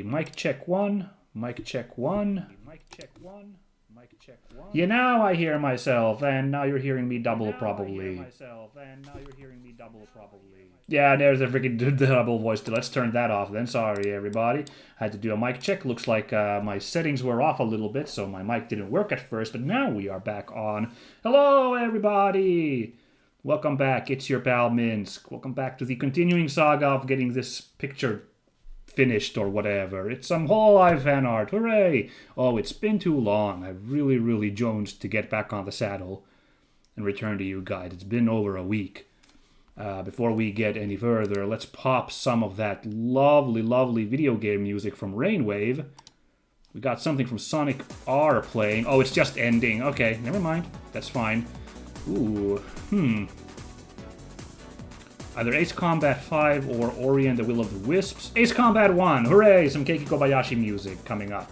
Mic check one, mic check one, mic check one, mic check one. Yeah, now I hear myself, and now you're hearing me double probably. Yeah, there's a freaking double voice. Let's turn that off then. Sorry, everybody. I had to do a mic check. Looks like my settings were off a little bit, so my mic didn't work at first, but now we are back on. Hello, everybody! Welcome back. It's your pal Minsk. Welcome back to the continuing saga of getting this picture finished or whatever. It's some HoloCouncil Fanart. Hooray! Oh, it's been too long. I really jonesed to get back on the saddle and return to you guys. It's been over a week. Before we get any further, let's pop some of that lovely video game music from Rainwave. We got something from Sonic R playing. Oh, it's just ending. Okay, never mind. That's fine. Ooh, Either Ace Combat 5 or Ori and the Will of the Wisps. Ace Combat 1! Hooray! Some Keiki Kobayashi music coming up.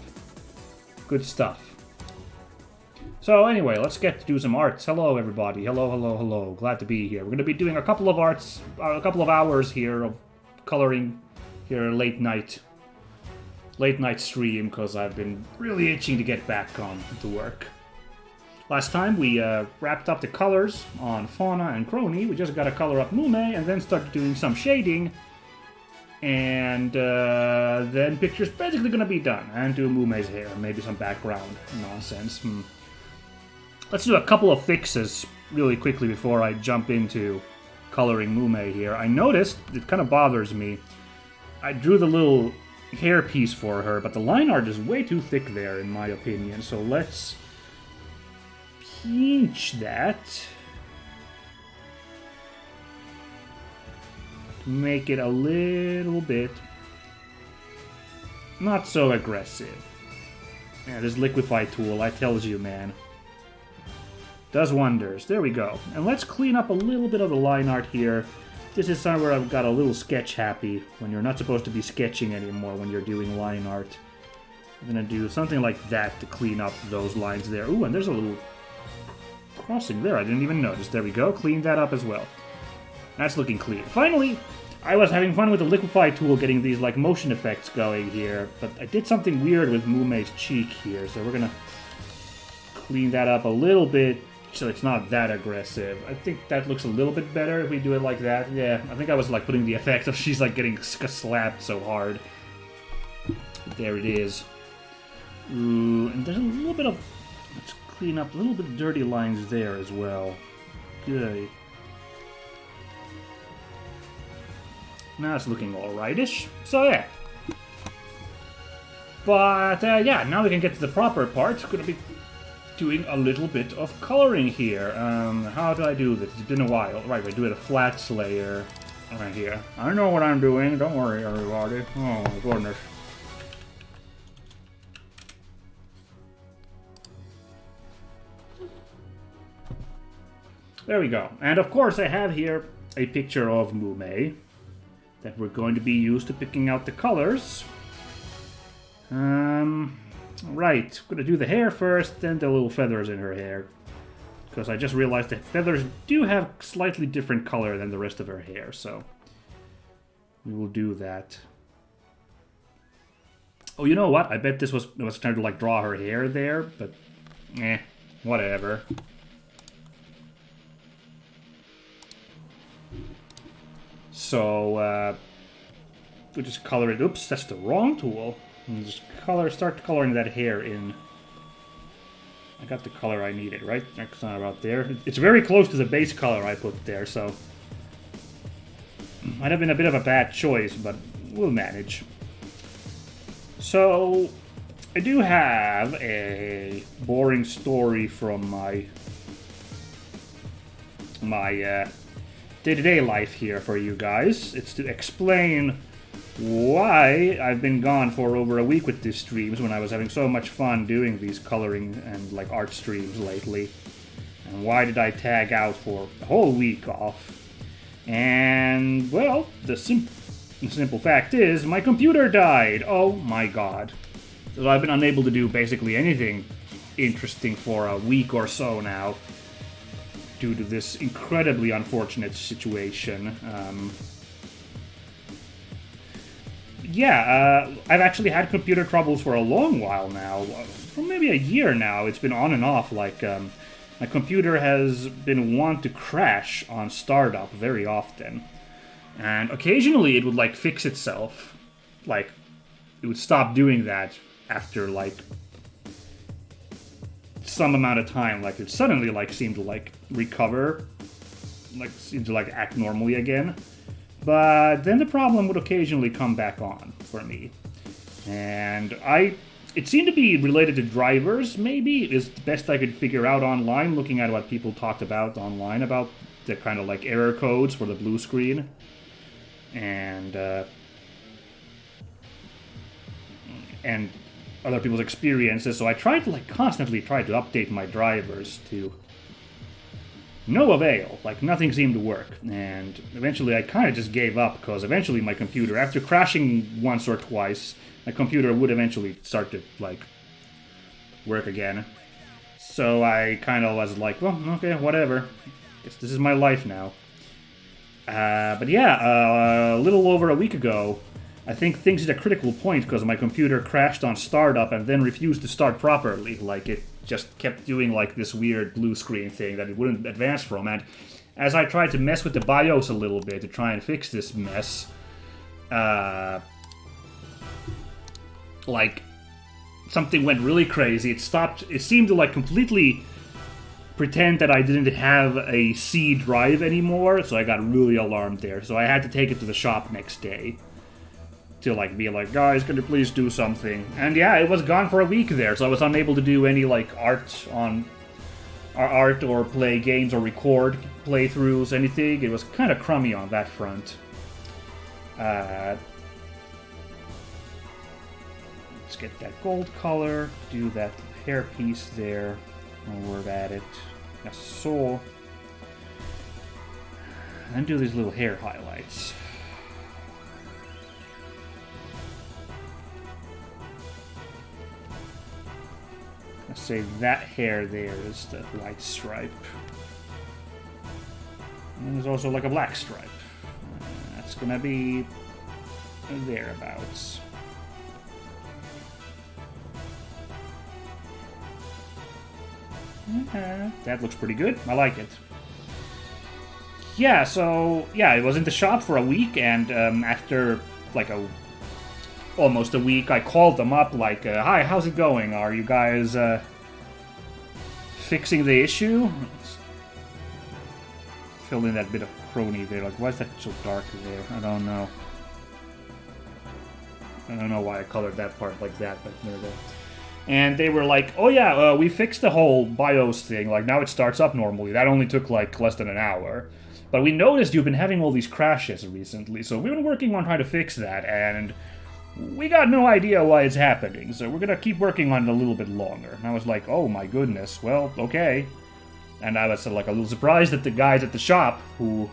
Good stuff. So anyway, let's get to do some arts. Hello, everybody. Hello. Glad to be here. We're going to be doing a couple of arts, a couple of hours here of coloring here late night stream, because I've been really itching to get back on to work. Last time we wrapped up the colors on Fauna and Crony. We just got to color up Mume and then started doing some shading. And then picture's basically going to be done. And do Mume's hair, maybe some background nonsense. Let's do a couple of fixes really quickly before I jump into coloring Mume here. I noticed, it kind of bothers me, I drew the little hair piece for her, but the line art is way too thick there in my opinion. So let's pinch that to make it a little bit not so aggressive. Yeah, this liquify tool, I tells you, man, does wonders. There we go. And let's clean up a little bit of the line art here. This is somewhere I've got a little sketch happy when you're not supposed to be sketching anymore when you're doing line art. I'm gonna do something like that to clean up those lines there. Ooh, and there's a little crossing there. I didn't even notice. There we go. Clean that up as well. That's looking clear. Finally, I was having fun with the liquify tool getting these like motion effects going here, but I did something weird with Mume's cheek here, so we're gonna clean that up a little bit so it's not that aggressive. I think that looks a little bit better if we do it like that. Yeah, I think I was like putting the effect of she's like getting slapped so hard. But there it is. Ooh, and there's a little bit of... Let's clean up a little bit of dirty lines there as well. Good. Now it's looking alrightish. So yeah. But yeah, now we can get to the proper part. Gonna be doing a little bit of coloring here. How do I do this? It's been a while. Right, we do it a flat layer right here. I know what I'm doing. Don't worry, everybody. Oh my goodness. There we go. And of course I have here a picture of Mume that we're going to be used to picking out the colors. Right, I'm gonna do the hair first, then the little feathers in her hair. Because I just realized that feathers do have slightly different color than the rest of her hair, so we will do that. Oh, you know what? I bet this was trying to like draw her hair there, but whatever. So, we'll just color it. Oops, that's the wrong tool. And just start coloring that hair in. I got the color I needed, right? That's not about there. It's very close to the base color I put there, so might have been a bit of a bad choice, but we'll manage. So, I do have a boring story from my day-to-day life here for you guys. It's to explain why I've been gone for over a week with these streams when I was having so much fun doing these coloring and like art streams lately. And why did I tag out for a whole week off? And, well, the simple fact is, my computer died! Oh my god. So I've been unable to do basically anything interesting for a week or so now, due to this incredibly unfortunate situation. yeah, I've actually had computer troubles for a long while now. For maybe a year now. It's been on and off. Like, my computer has been wont to crash on startup very often. And occasionally it would, like, fix itself. Like, it would stop doing that after, like, some amount of time. Like, it suddenly, like, seemed to, like, recover. Like, seemed to, like, act normally again. But then the problem would occasionally come back on for me. And it seemed to be related to drivers, maybe, is the best I could figure out online, looking at what people talked about online about the kind of like error codes for the blue screen. And other people's experiences. So I tried to like constantly try to update my drivers to no avail. Like, nothing seemed to work. And eventually I kind of just gave up, because eventually my computer, after crashing once or twice, my computer would eventually start to, like, work again. So I kind of was like, well, okay, whatever. Guess this is my life now. But yeah, a little over a week ago, I think things hit a critical point because my computer crashed on startup and then refused to start properly. Like, it just kept doing like this weird blue screen thing that it wouldn't advance from. And as I tried to mess with the BIOS a little bit to try and fix this mess, like, something went really crazy. It stopped. It seemed to like completely pretend that I didn't have a C drive anymore, so I got really alarmed there. So I had to take it to the shop next day to like be like, guys, can you please do something? And yeah, it was gone for a week there, so I was unable to do any like art or play games or record playthroughs, anything. It was kind of crummy on that front. Let's get that gold color, do that hair piece there, and we're at it. Yes, so. And do these little hair highlights. Let's say that hair there is the white stripe. And there's also like a black stripe. That's gonna be thereabouts. That looks pretty good. I like it. Yeah, so yeah, it was in the shop for a week, and after like almost a week, I called them up like, hi, how's it going? Are you guys fixing the issue? Fill in that bit of crony there. Like, why is that so dark there? I don't know. I don't know why I colored that part like that, but there we go. And they were like, oh yeah, we fixed the whole BIOS thing. Like, now it starts up normally. That only took like less than an hour. But we noticed you've been having all these crashes recently, so we've been working on trying to fix that, and we got no idea why it's happening, so we're gonna keep working on it a little bit longer. And I was like, oh my goodness, well, okay. And I was like a little surprised that the guys at the shop, who,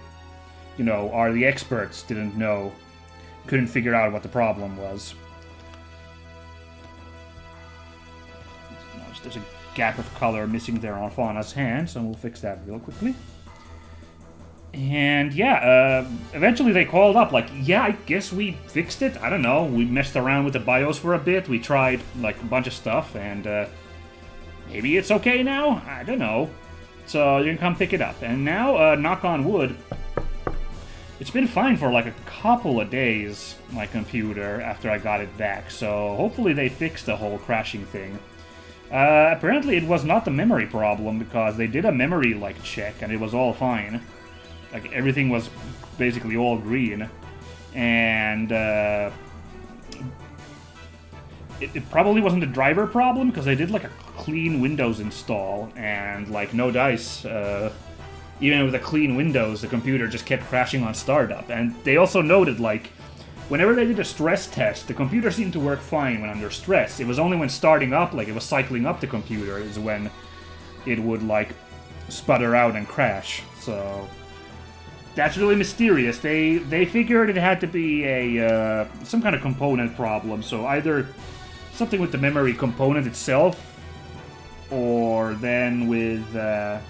you know, are the experts, couldn't figure out what the problem was. There's a gap of color missing there on Fauna's hand, so we'll fix that real quickly. And yeah, eventually they called up like, yeah, I guess we fixed it. I don't know, we messed around with the BIOS for a bit. We tried like a bunch of stuff, and maybe it's okay now? I don't know. So you can come pick it up. And now, knock on wood, it's been fine for like a couple of days, my computer, after I got it back. So hopefully they fixed the whole crashing thing. Apparently it was not the memory problem, because they did a memory like check and it was all fine. Like, everything was basically all green. And it probably wasn't a driver problem, because they did like a clean Windows install and like no dice. Even with a clean Windows, the computer just kept crashing on startup. And they also noted, like, whenever they did a stress test, the computer seemed to work fine when under stress. It was only when starting up, like it was cycling up the computer, is when it would like sputter out and crash. So that's really mysterious. They figured it had to be a some kind of component problem. So either something with the memory component itself, or then with the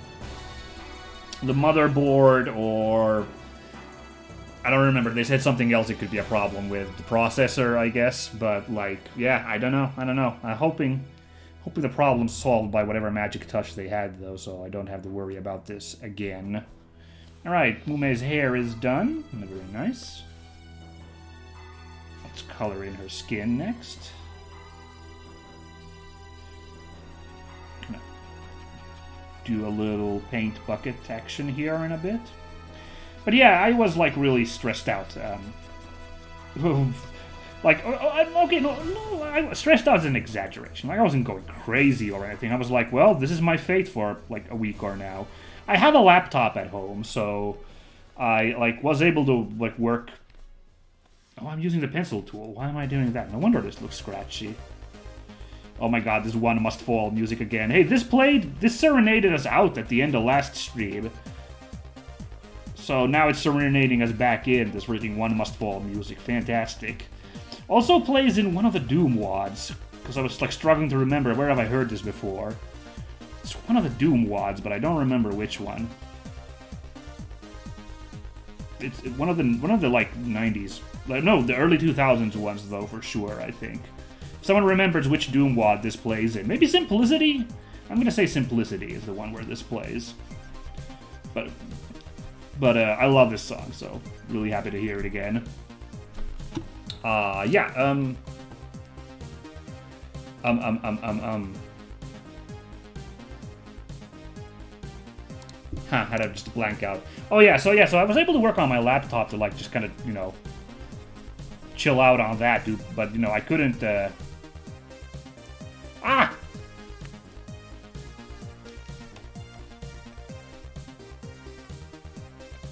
motherboard, or I don't remember. They said something else it could be a problem with the processor, I guess. But, like, yeah, I don't know. I'm hoping the problem's solved by whatever magic touch they had, though, so I don't have to worry about this again. Alright, Mume's hair is done. Very nice. Let's color in her skin next. Do a little paint bucket action here in a bit. But yeah, I was like really stressed out. Like, okay, no, stressed out is an exaggeration. Like, I wasn't going crazy or anything. I was like, well, this is my fate for like a week or now. I have a laptop at home, so I like was able to like work. Oh, I'm using the pencil tool. Why am I doing that? No wonder this looks scratchy. Oh my god, this One Must Fall music again. Hey, this serenaded us out at the end of last stream. So now it's serenading us back in, this freaking One Must Fall music. Fantastic. Also plays in one of the Doom WADs, because I was like struggling to remember, where have I heard this before? It's one of the Doom WADs, but I don't remember which one. It's one of the like 90s. No, the early 2000s ones though, for sure, I think. If someone remembers which Doom WAD this plays in. Maybe Simplicity? I'm gonna say Simplicity is the one where this plays. But I love this song, so really happy to hear it again. Yeah, Had to just blank out. Oh yeah, so I was able to work on my laptop to like just kind of, you know, chill out on that, dude. But you know, I couldn't. Ah!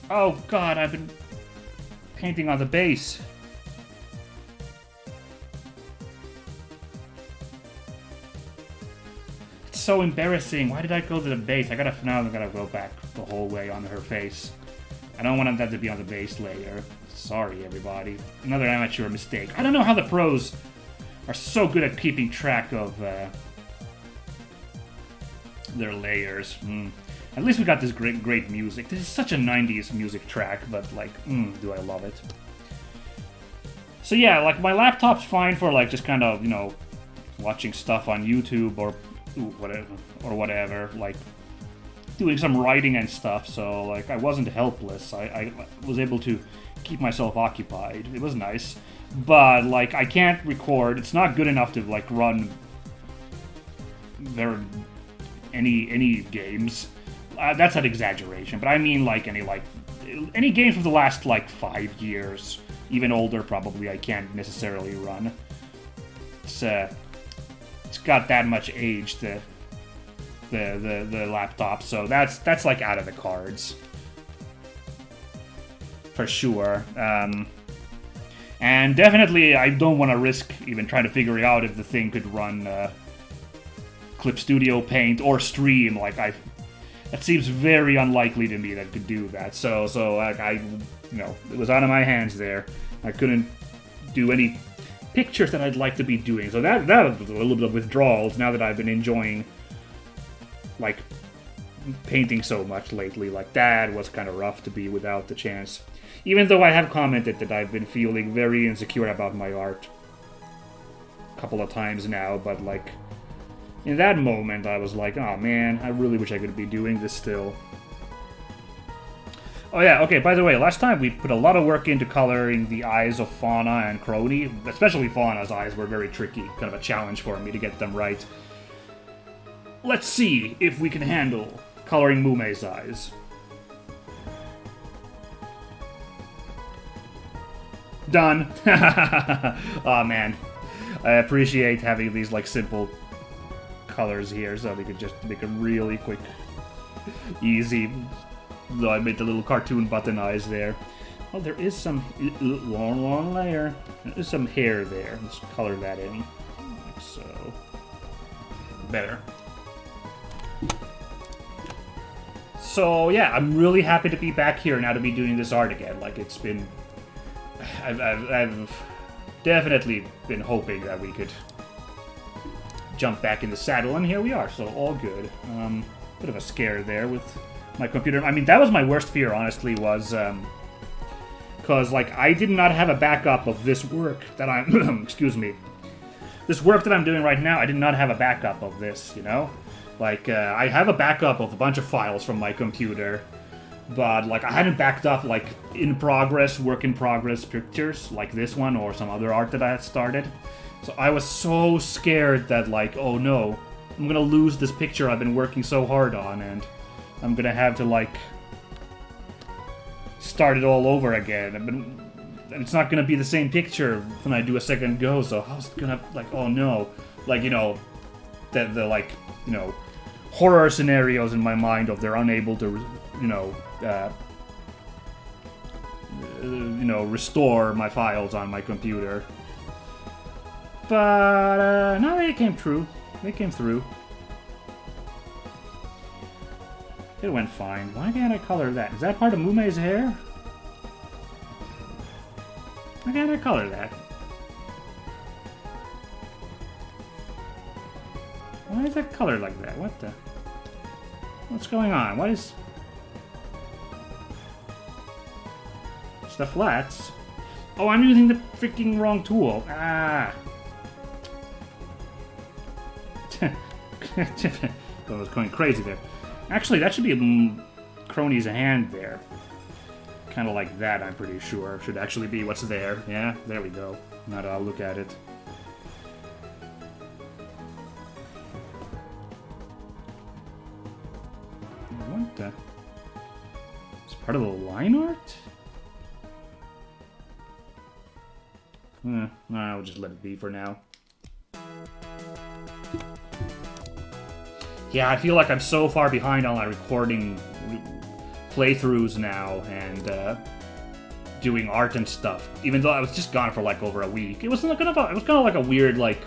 Oh god, I've been painting on the base. It's so embarrassing. Why did I go to the base? Now I gotta go back the whole way on her face. I don't want that to be on the base layer. Sorry, everybody. Another amateur mistake. I don't know how the pros are so good at keeping track of their layers. At least we got this great music. This is such a 90s music track, but like, do I love it. So yeah, like my laptop's fine for like just kind of, you know, watching stuff on YouTube or whatever, like doing some writing and stuff. So like I wasn't helpless. I was able to keep myself occupied. It was nice. But like I can't record. It's not good enough to like run any games. That's an exaggeration, but I mean like any games from the last like 5 years, even older probably. I can't necessarily run. It's got that much age, the laptop, so that's like out of the cards for sure. And definitely I don't want to risk even trying to figure out if the thing could run Clip Studio Paint or Stream. Like that seems very unlikely to me that it could do that. So I you know, it was out of my hands there. I couldn't do any pictures that I'd like to be doing. So that was a little bit of withdrawals now that I've been enjoying like painting so much lately. Like that was kind of rough to be without the chance. Even though I have commented that I've been feeling very insecure about my art a couple of times now, but like in that moment, I was like, oh man, I really wish I could be doing this still. Oh yeah, okay, by the way, last time we put a lot of work into coloring the eyes of Fauna and Crony. Especially Fauna's eyes were very tricky, kind of a challenge for me to get them right. Let's see if we can handle coloring Mume's eyes. Done. Oh man, I appreciate having these like simple colors here, so we could just make a really quick, easy. Though I made the little cartoon button eyes there. Oh, there is some long layer. There's some hair there. Let's color that in, like so. Better. So yeah, I'm really happy to be back here now to be doing this art again. Like it's been, I've definitely been hoping that we could jump back in the saddle, and here we are, so all good. Bit of a scare there with my computer. I mean, that was my worst fear, honestly, was because, like, I did not have a backup of this work that I'm... excuse me. This work that I'm doing right now, I did not have a backup of this, you know? Like, I have a backup of a bunch of files from my computer, but, like, I hadn't backed up, like, work in progress pictures, like this one or some other art that I had started. So I was so scared that, like, oh no, I'm gonna lose this picture I've been working so hard on, and I'm gonna have to, like, start it all over again. And it's not gonna be the same picture when I do a second go, so I was gonna, like, oh no. Like, you know, the like, you know, horror scenarios in my mind of they're unable to, you know, restore my files on my computer. But, no, they came true. They came through. It went fine. Why can't I color that? Is that part of Mumei's hair? Why can't I color that? Why is that colored like that? What the... What's going on? What is... It's the flats. Oh, I'm using the freaking wrong tool. Ah. I was going crazy there. Actually, that should be a crony's hand there. Kind of like that, I'm pretty sure. Should actually be what's there. Yeah, there we go. Now that I'll look at it. What the... It's part of the line art? I'll just let it be for now. Yeah, I feel like I'm so far behind on my recording playthroughs now and doing art and stuff. Even though I was just gone for like over a week, it was kind of like a weird like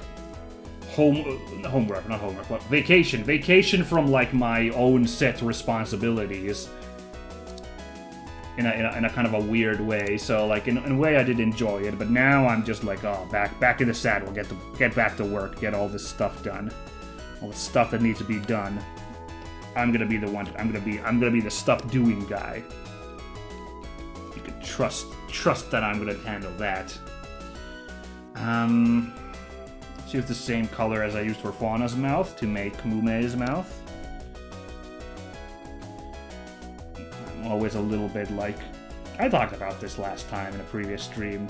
vacation from like my own set responsibilities in a kind of a weird way. So like in a way I did enjoy it, but now I'm just like, oh, back in the saddle, get back to work, get all this stuff done. All the stuff that needs to be done. I'm gonna be the one. I'm gonna be the stuff doing guy. You can trust that I'm gonna handle that. Let's use the same color as I used for Fauna's mouth to make Mumei's mouth. I'm always a little bit like... I talked about this last time in a previous stream.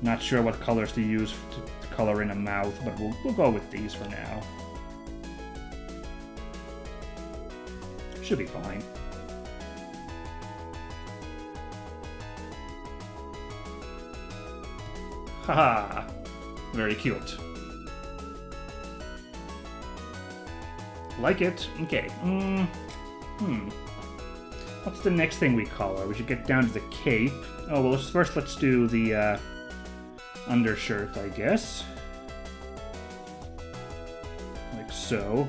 Not sure what colors to use to color in a mouth, but we'll go with these for now. Should be fine. Haha! Very cute. Like it? Okay. What's the next thing we color? We should get down to the cape. Oh, well, first let's do the undershirt, I guess. Like so.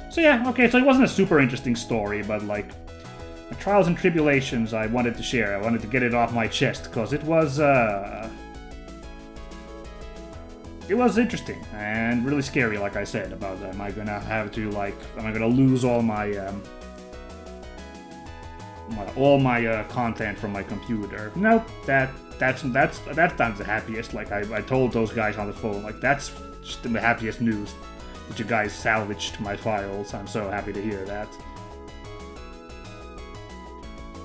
So yeah, okay, so it wasn't a super interesting story, but like, the trials and tribulations I wanted to share. I wanted to get it off my chest, because it was interesting, and really scary, like I said, about am I gonna have to, like, am I gonna lose all my, content from my computer? Nope, that's not the happiest. Like, I told those guys on the phone, like, that's just the happiest news. That you guys salvaged my files. I'm so happy to hear that.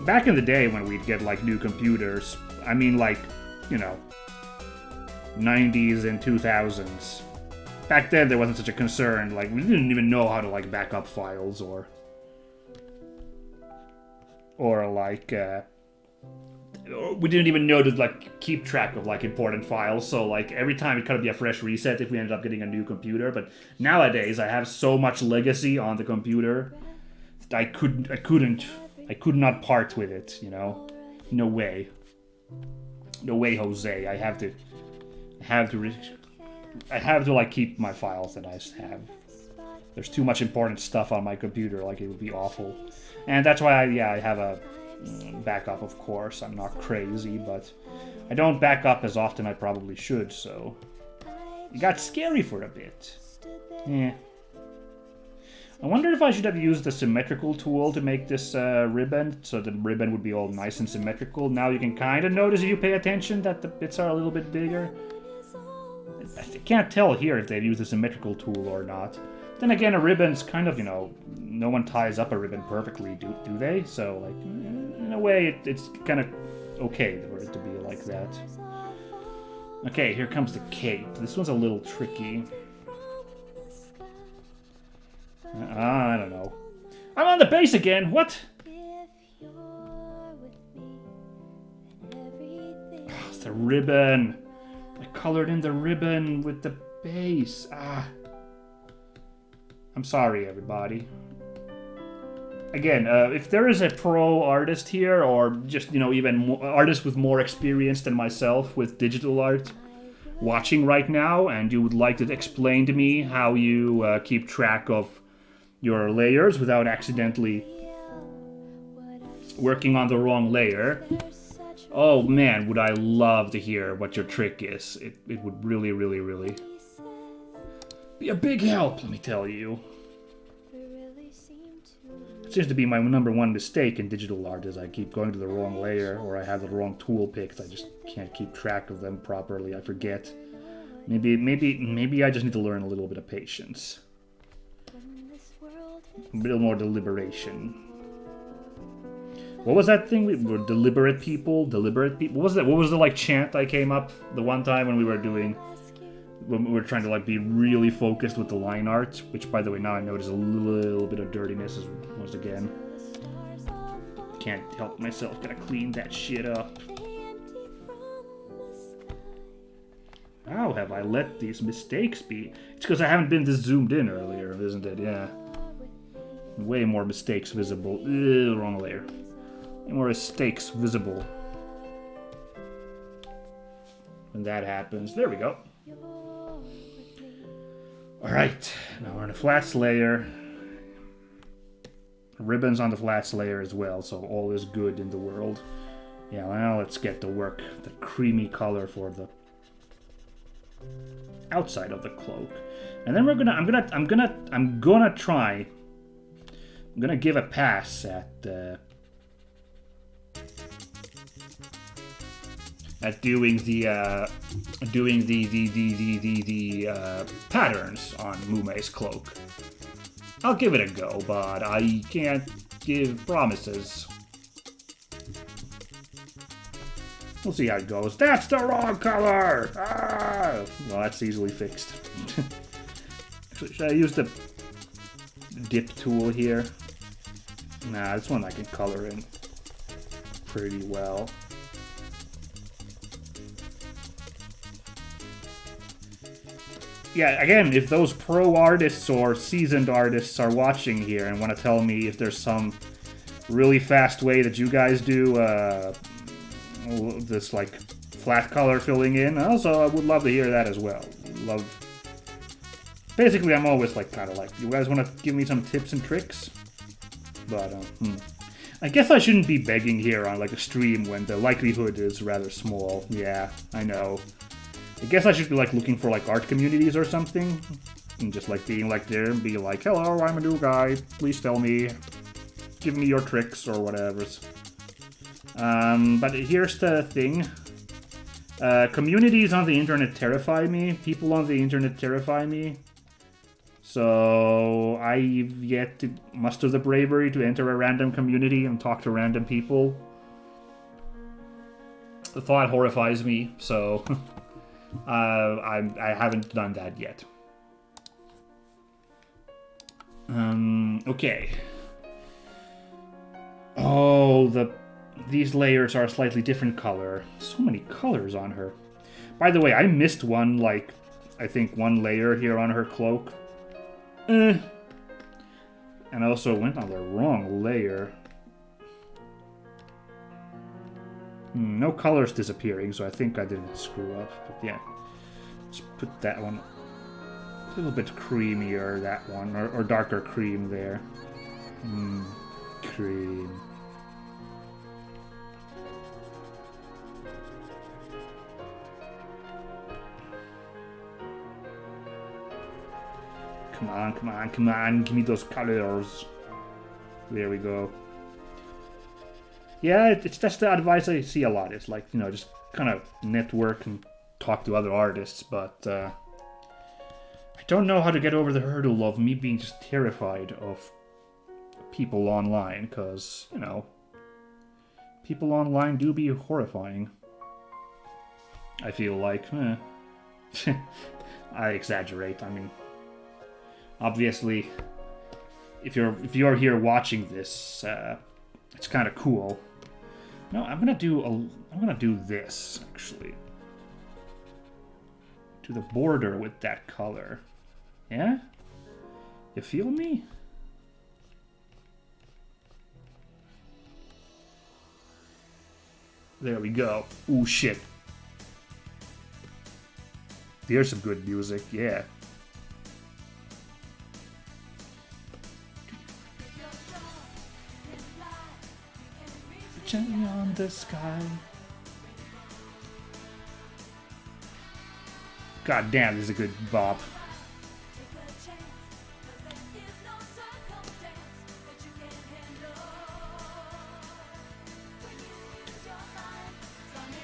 Back in the day when we'd get, like, new computers, I mean, like, you know, 90s and 2000s. Back then, there wasn't such a concern. Like, we didn't even know how to, like, back up files or like, we didn't even know to, like, keep track of, like, important files, so, like, every time it could be a fresh reset if we ended up getting a new computer. But nowadays, I have so much legacy on the computer, I could not part with it, you know? No way. No way, Jose. I have to, like, keep my files that I have. There's too much important stuff on my computer, like, it would be awful. And that's why I have a backup, of course. I'm not crazy, but I don't back up as often I probably should, so it got scary for a bit. Yeah. I wonder if I should have used the symmetrical tool to make this ribbon, so the ribbon would be all nice and symmetrical. Now you can kind of notice if you pay attention that the bits are a little bit bigger. I can't tell here if they've used the symmetrical tool or not. Then again, a ribbon's kind of, you know, no one ties up a ribbon perfectly, do they? So, like, in a way, it's kind of okay for it to be like that. Okay, here comes the cape. This one's a little tricky. I don't know. I'm on the base again! What? Oh, it's the ribbon. I colored in the ribbon with the base. I'm sorry, everybody. Again, if there is a pro artist here, or just, you know, even artist with more experience than myself with digital art watching right now, and you would like to explain to me how you keep track of your layers without accidentally working on the wrong layer, oh man, would I love to hear what your trick is. It would really, really, really be a big help, let me tell you. It seems to be my #1 mistake in digital art is I keep going to the wrong layer, or I have the wrong tool picked. I just can't keep track of them properly. I forget. Maybe I just need to learn a little bit of patience. A bit more deliberation. What was that thing? We were deliberate people? Deliberate people? What was that? What was the, like, chant I came up the one time when we were trying to, like, be really focused with the line art, which, by the way, now I notice a little bit of dirtiness once again. Can't help myself. Gotta clean that shit up. How have I let these mistakes be? It's because I haven't been this zoomed in earlier, isn't it? Yeah. Way more mistakes visible. Wrong layer. Way more mistakes visible. When that happens. There we go. Alright. Now we're in a flats layer. Ribbons on the flats layer as well, so all is good in the world. Yeah, well, let's get to work. The creamy color for the outside of the cloak. And then I'm gonna give a pass at doing the patterns on Mumei's cloak. I'll give it a go, but I can't give promises. We'll see how it goes. That's the wrong color! Ah! Well, that's easily fixed. Actually, should I use the dip tool here? Nah, this one I can color in pretty well. Yeah, again, if those pro artists or seasoned artists are watching here and want to tell me if there's some really fast way that you guys do this, like, flat color filling in, also I would love to hear that as well. Basically, I'm always, like, kind of like, you guys want to give me some tips and tricks? But, I guess I shouldn't be begging here on, like, a stream when the likelihood is rather small. Yeah, I know. I guess I should be, like, looking for, like, art communities or something. And just, like, being, like, there and be like, hello, I'm a new guy. Please tell me. Give me your tricks or whatever. But here's the thing. Communities on the internet terrify me. People on the internet terrify me. So I've yet to muster the bravery to enter a random community and talk to random people. The thought horrifies me, so I haven't done that yet. Okay. Oh, these layers are a slightly different color. So many colors on her. By the way, I missed one, like, I think one layer here on her cloak. And I also went on the wrong layer. No colors disappearing, so I think I didn't screw up. But yeah, let's put that one a little bit creamier, that one, or darker cream there. Cream. Come on, come on, come on. Give me those colors. There we go. Yeah, that's the advice I see a lot. It's like, you know, just kind of network and talk to other artists, but I don't know how to get over the hurdle of me being just terrified of people online, because, you know, people online do be horrifying. I feel like, I exaggerate. I mean, obviously, if you're here watching this, it's kind of cool. No, I'm gonna do this actually. To the border with that color. Yeah? You feel me? There we go. Ooh, shit. There's some good music, yeah. Gently on the sky. God damn, this is a good bop.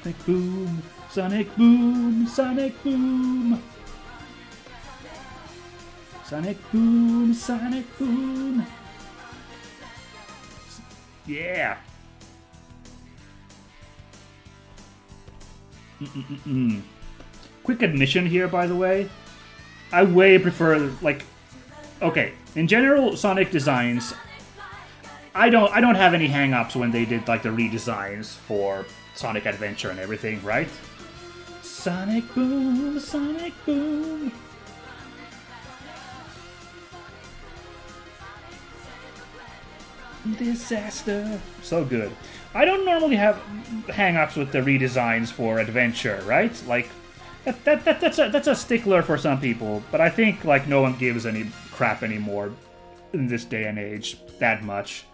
Sonic boom, sonic boom, sonic boom. Sonic boom, sonic boom. Yeah. Quick admission here, by the way. I way prefer, like, okay, in general, Sonic designs, I don't have any hang-ups when they did, like, the redesigns for Sonic Adventure and everything, right? Sonic boom, sonic boom. Disaster. So good. I don't normally have hang-ups with the redesigns for Adventure, right? Like, that's a stickler for some people, but I think, like, no one gives any crap anymore in this day and age that much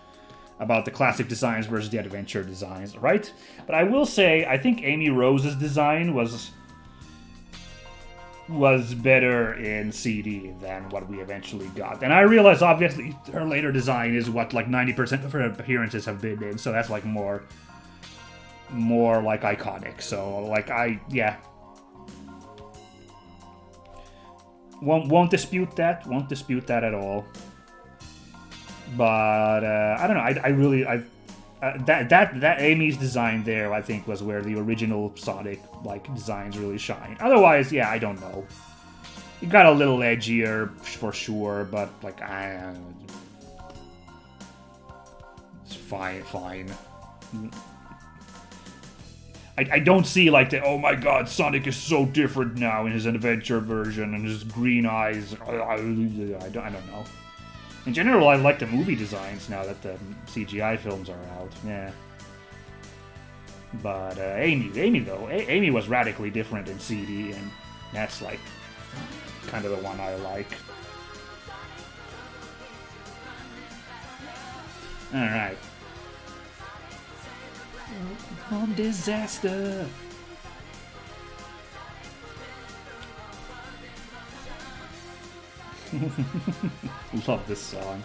about the classic designs versus the Adventure designs, right? But I will say, I think Amy Rose's design was better in CD than what we eventually got. And I realize, obviously, her later design is what, like, 90% of her appearances have been in, so that's, like, more like, iconic. So, like, yeah. Won't dispute that. Won't dispute that at all. But, I don't know, that Amy's design there, I think, was where the original Sonic, like, designs really shine. Otherwise, yeah, I don't know. It got a little edgier, for sure, but, like, it's fine. I don't see, like, oh my god, Sonic is so different now in his Adventure version, and his green eyes. I don't know. In general, I like the movie designs now that the CGI films are out. Yeah. But Amy though, Amy was radically different in CD, and that's like kind of the one I like. All right. Home disaster. Love this song.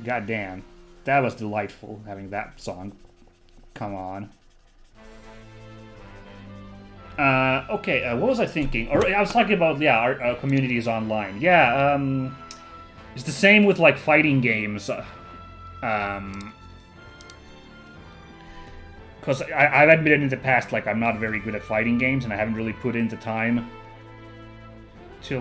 God damn. That was delightful, having that song come on. Okay, what was I thinking? Or I was talking about, yeah, our communities online. Yeah, it's the same with, like, fighting games. Because I've admitted in the past, like, I'm not very good at fighting games, and I haven't really put in the time to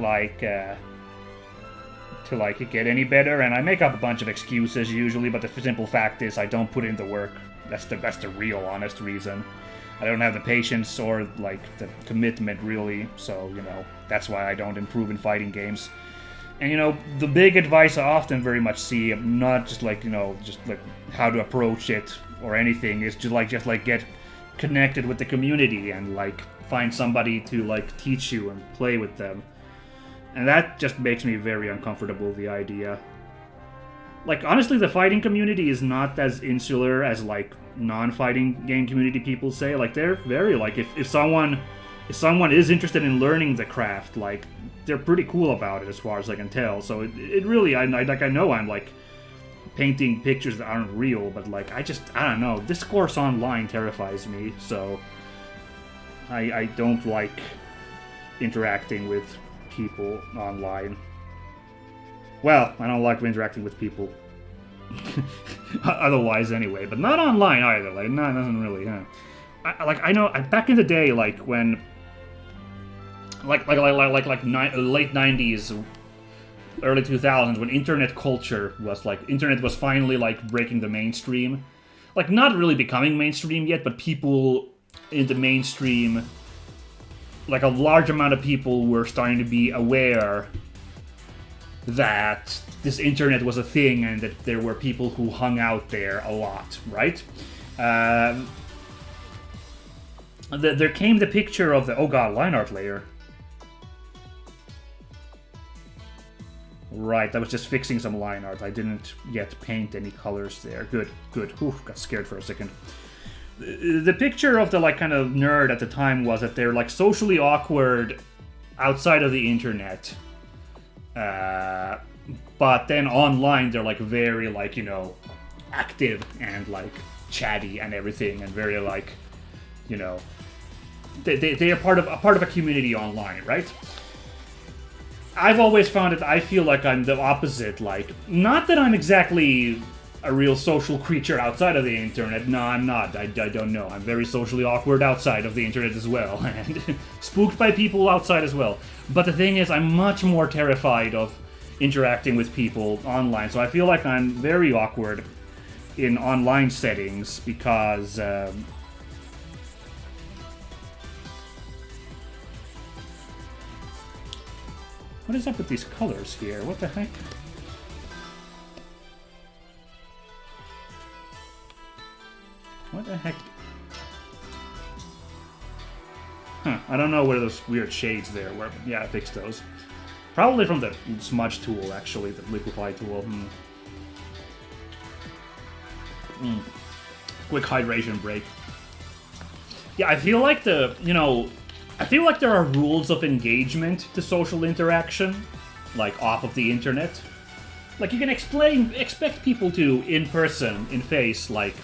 get any better, and I make up a bunch of excuses usually, but the simple fact is I don't put in the work. That's the real honest reason. I don't have the patience or, like, the commitment, really, so, you know, that's why I don't improve in fighting games. And, you know, the big advice I often very much see, not just, like, you know, just, like, how to approach it or anything, is to, like, just, like, get connected with the community and, like, find somebody to, like, teach you and play with them. And that just makes me very uncomfortable, the idea. Like, honestly, the fighting community is not as insular as, like, non-fighting game community people say. Like, they're very, like, if someone is interested in learning the craft, like, they're pretty cool about it as far as I can tell. So it really, I know I'm like painting pictures that aren't real, but like I don't know. Discourse online terrifies me, so I don't like interacting with people online. Well, I don't like interacting with people otherwise anyway, but not online either. Like, no, it doesn't really. I know back in the day, like when, late '90s, early 2000s, when internet culture was like, internet was finally like breaking the mainstream, like not really becoming mainstream yet, but people in the mainstream, like a large amount of people were starting to be aware that this internet was a thing and that there were people who hung out there a lot, right? There came the picture of the, oh god, line art layer. Right, I was just fixing some line art. I didn't yet paint any colors there. Good, good. Whew, got scared for a second. The picture of the like kind of nerd at the time was that they're like socially awkward outside of the internet. But then online they're like very like, you know, active and like chatty and everything, and very like, you know, they are part of a community online, right? I've always found that I feel like I'm the opposite. Like, not that I'm exactly a real social creature outside of the internet. No, I'm not. I don't know. I'm very socially awkward outside of the internet as well, and spooked by people outside as well. But the thing is, I'm much more terrified of interacting with people online, so I feel like I'm very awkward in online settings because what is up with these colors here? What the heck? What the heck? Huh, I don't know where those weird shades there were. Yeah, I fixed those. Probably from the smudge tool, actually, the liquify tool. Quick hydration break. Yeah, I feel like I feel like there are rules of engagement to social interaction, like off of the internet. Like, you can expect people to, in person, in face, like,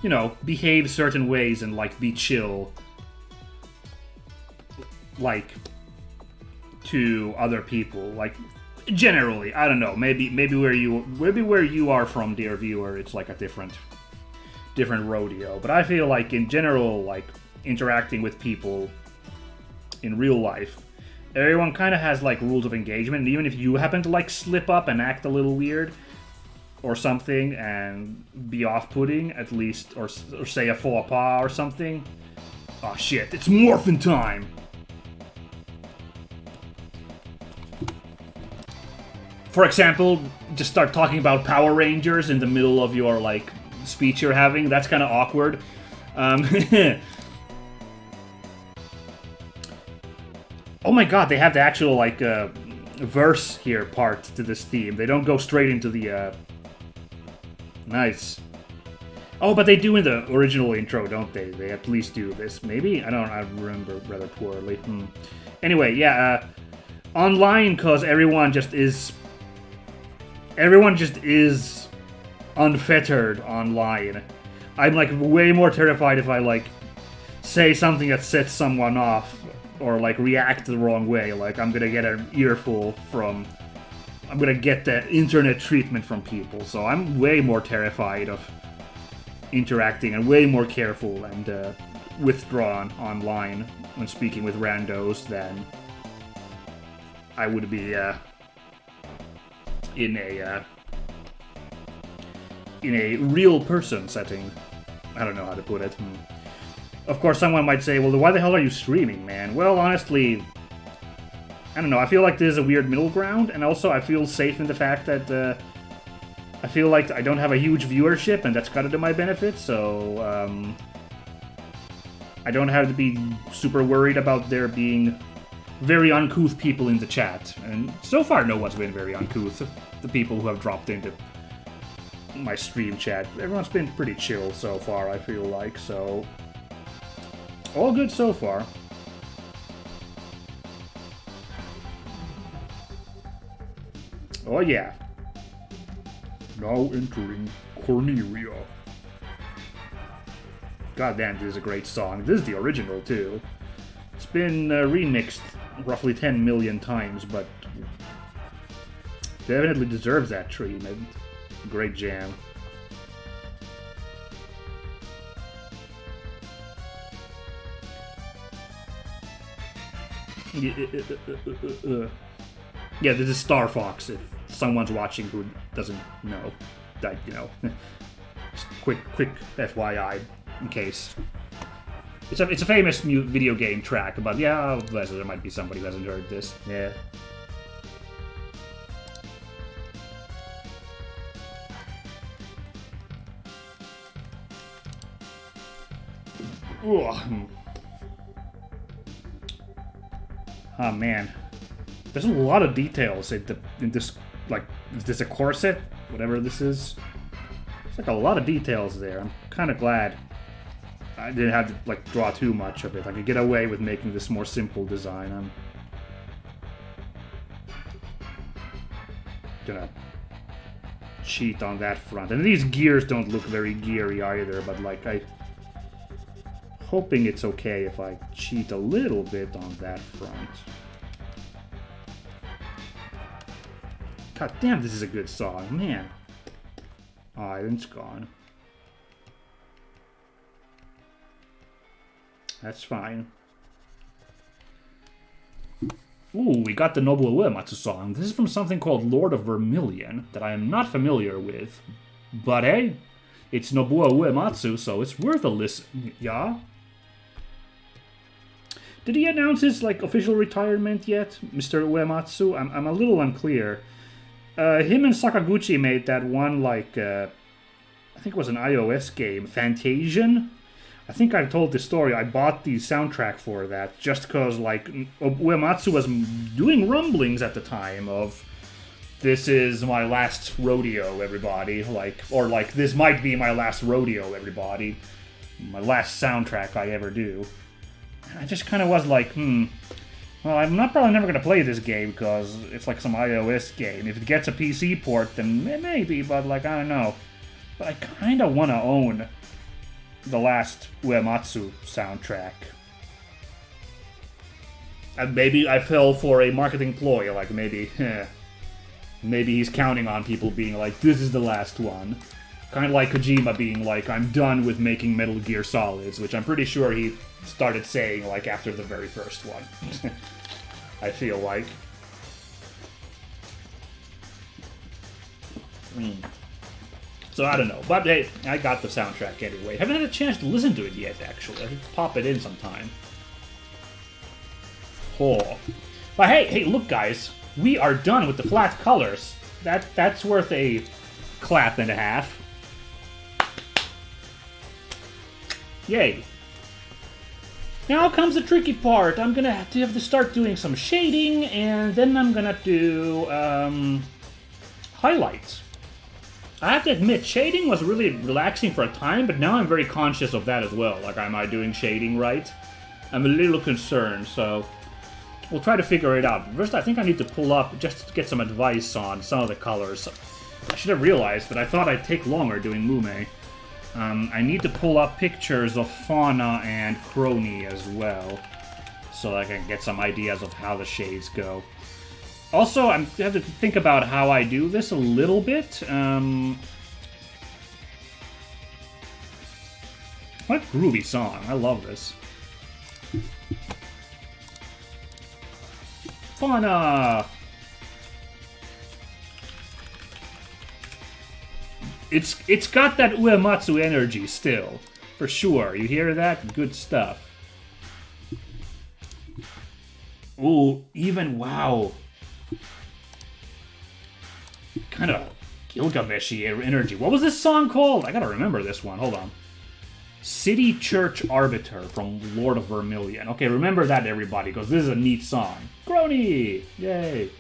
you know, behave certain ways and, like, be chill, like, to other people. Like, generally, I don't know, maybe where you are from, dear viewer, it's like a different rodeo. But I feel like, in general, like, interacting with people in real life, everyone kind of has, like, rules of engagement, and even if you happen to, like, slip up and act a little weird or something and be off-putting, at least, or say a faux pas or something. Oh shit, it's morphin' time! For example, just start talking about Power Rangers in the middle of your, like, speech you're having. That's kind of awkward. Oh my god, they have the actual, like, verse here part to this theme. They don't go straight into the, Nice. Oh, but they do in the original intro, don't they? They at least do this. Maybe? I remember rather poorly. Anyway, yeah, online, cause everyone just is unfettered online. I'm, like, way more terrified if I, like, say something that sets someone off, or, like, react the wrong way. Like, I'm gonna get an earful from... I'm gonna get the internet treatment from people, so I'm way more terrified of interacting and way more careful and withdrawn online when speaking with randos than I would be in a real person setting. I don't know how to put it. Of course, someone might say, well, why the hell are you streaming, man? Well, honestly, I don't know, I feel like there's a weird middle ground, and also I feel safe in the fact that I feel like I don't have a huge viewership, and that's kind of to my benefit, so I don't have to be super worried about there being very uncouth people in the chat. And so far, no one's been very uncouth. The people who have dropped into my stream chat, everyone's been pretty chill so far, I feel like, so all good so far. Oh yeah. Now entering Cornelia. God damn, this is a great song. This is the original, too. It's been remixed roughly 10 million times, but definitely deserves that treatment. Great jam. Yeah, this is Star Fox, if someone's watching who doesn't know. That, you know. Just quick FYI, in case. It's a famous video game track, but yeah, there might be somebody who hasn't heard this. Yeah. Ugh. Oh man, there's a lot of details in this. Like, is this a corset? Whatever this is. It's like a lot of details there. I'm kind of glad I didn't have to like draw too much of it. I could get away with making this more simple design. I'm gonna cheat on that front. And these gears don't look very geary either, but like hoping it's okay if I cheat a little bit on that front. God damn, this is a good song, man. Ah, it's gone. That's fine. Ooh, we got the Nobuo Uematsu song. This is from something called Lord of Vermilion that I am not familiar with. But hey, it's Nobuo Uematsu, so it's worth a listen. Yeah? Did he announce his like official retirement yet, Mr. Uematsu? I'm a little unclear. Him and Sakaguchi made that one like I think it was an iOS game, Fantasian. I think I've told this story. I bought the soundtrack for that just because like Uematsu was doing rumblings at the time of this is my last rodeo, everybody. Like, or like this might be my last rodeo, everybody. My last soundtrack I ever do. I just kind of was like, well, I'm probably never going to play this game because it's like some iOS game. If it gets a PC port, then maybe, but like, I don't know. But I kind of want to own the last Uematsu soundtrack. And maybe I fell for a marketing ploy, like maybe he's counting on people being like, this is the last one. Kind of like Kojima being like, I'm done with making Metal Gear Solids, which I'm pretty sure he started saying like after the very first one. I feel like. So I don't know, but hey, I got the soundtrack anyway. Haven't had a chance to listen to it yet, actually. I could pop it in sometime. Oh. But hey, look guys, we are done with the flat colors. That's worth a clap and a half. Yay. Now comes the tricky part. I'm gonna have to start doing some shading, and then I'm gonna do highlights. I have to admit, shading was really relaxing for a time, but now I'm very conscious of that as well. Like, am I doing shading right? I'm a little concerned, so we'll try to figure it out. First, I think I need to pull up just to get some advice on some of the colors. I should have realized, but I thought I'd take longer doing Mume. I need to pull up pictures of Fauna and Crony as well, so I can get some ideas of how the shades go. Also, I have to think about how I do this a little bit. What a groovy song. I love this. Fauna! It's got that Uematsu energy still, for sure. You hear that? Good stuff. Ooh, even wow. Kind of Gilgamesh-y energy. What was this song called? I gotta remember this one. Hold on. City Church Arbiter from Lord of Vermilion. Okay, remember that, everybody, because this is a neat song. Crony! Yay!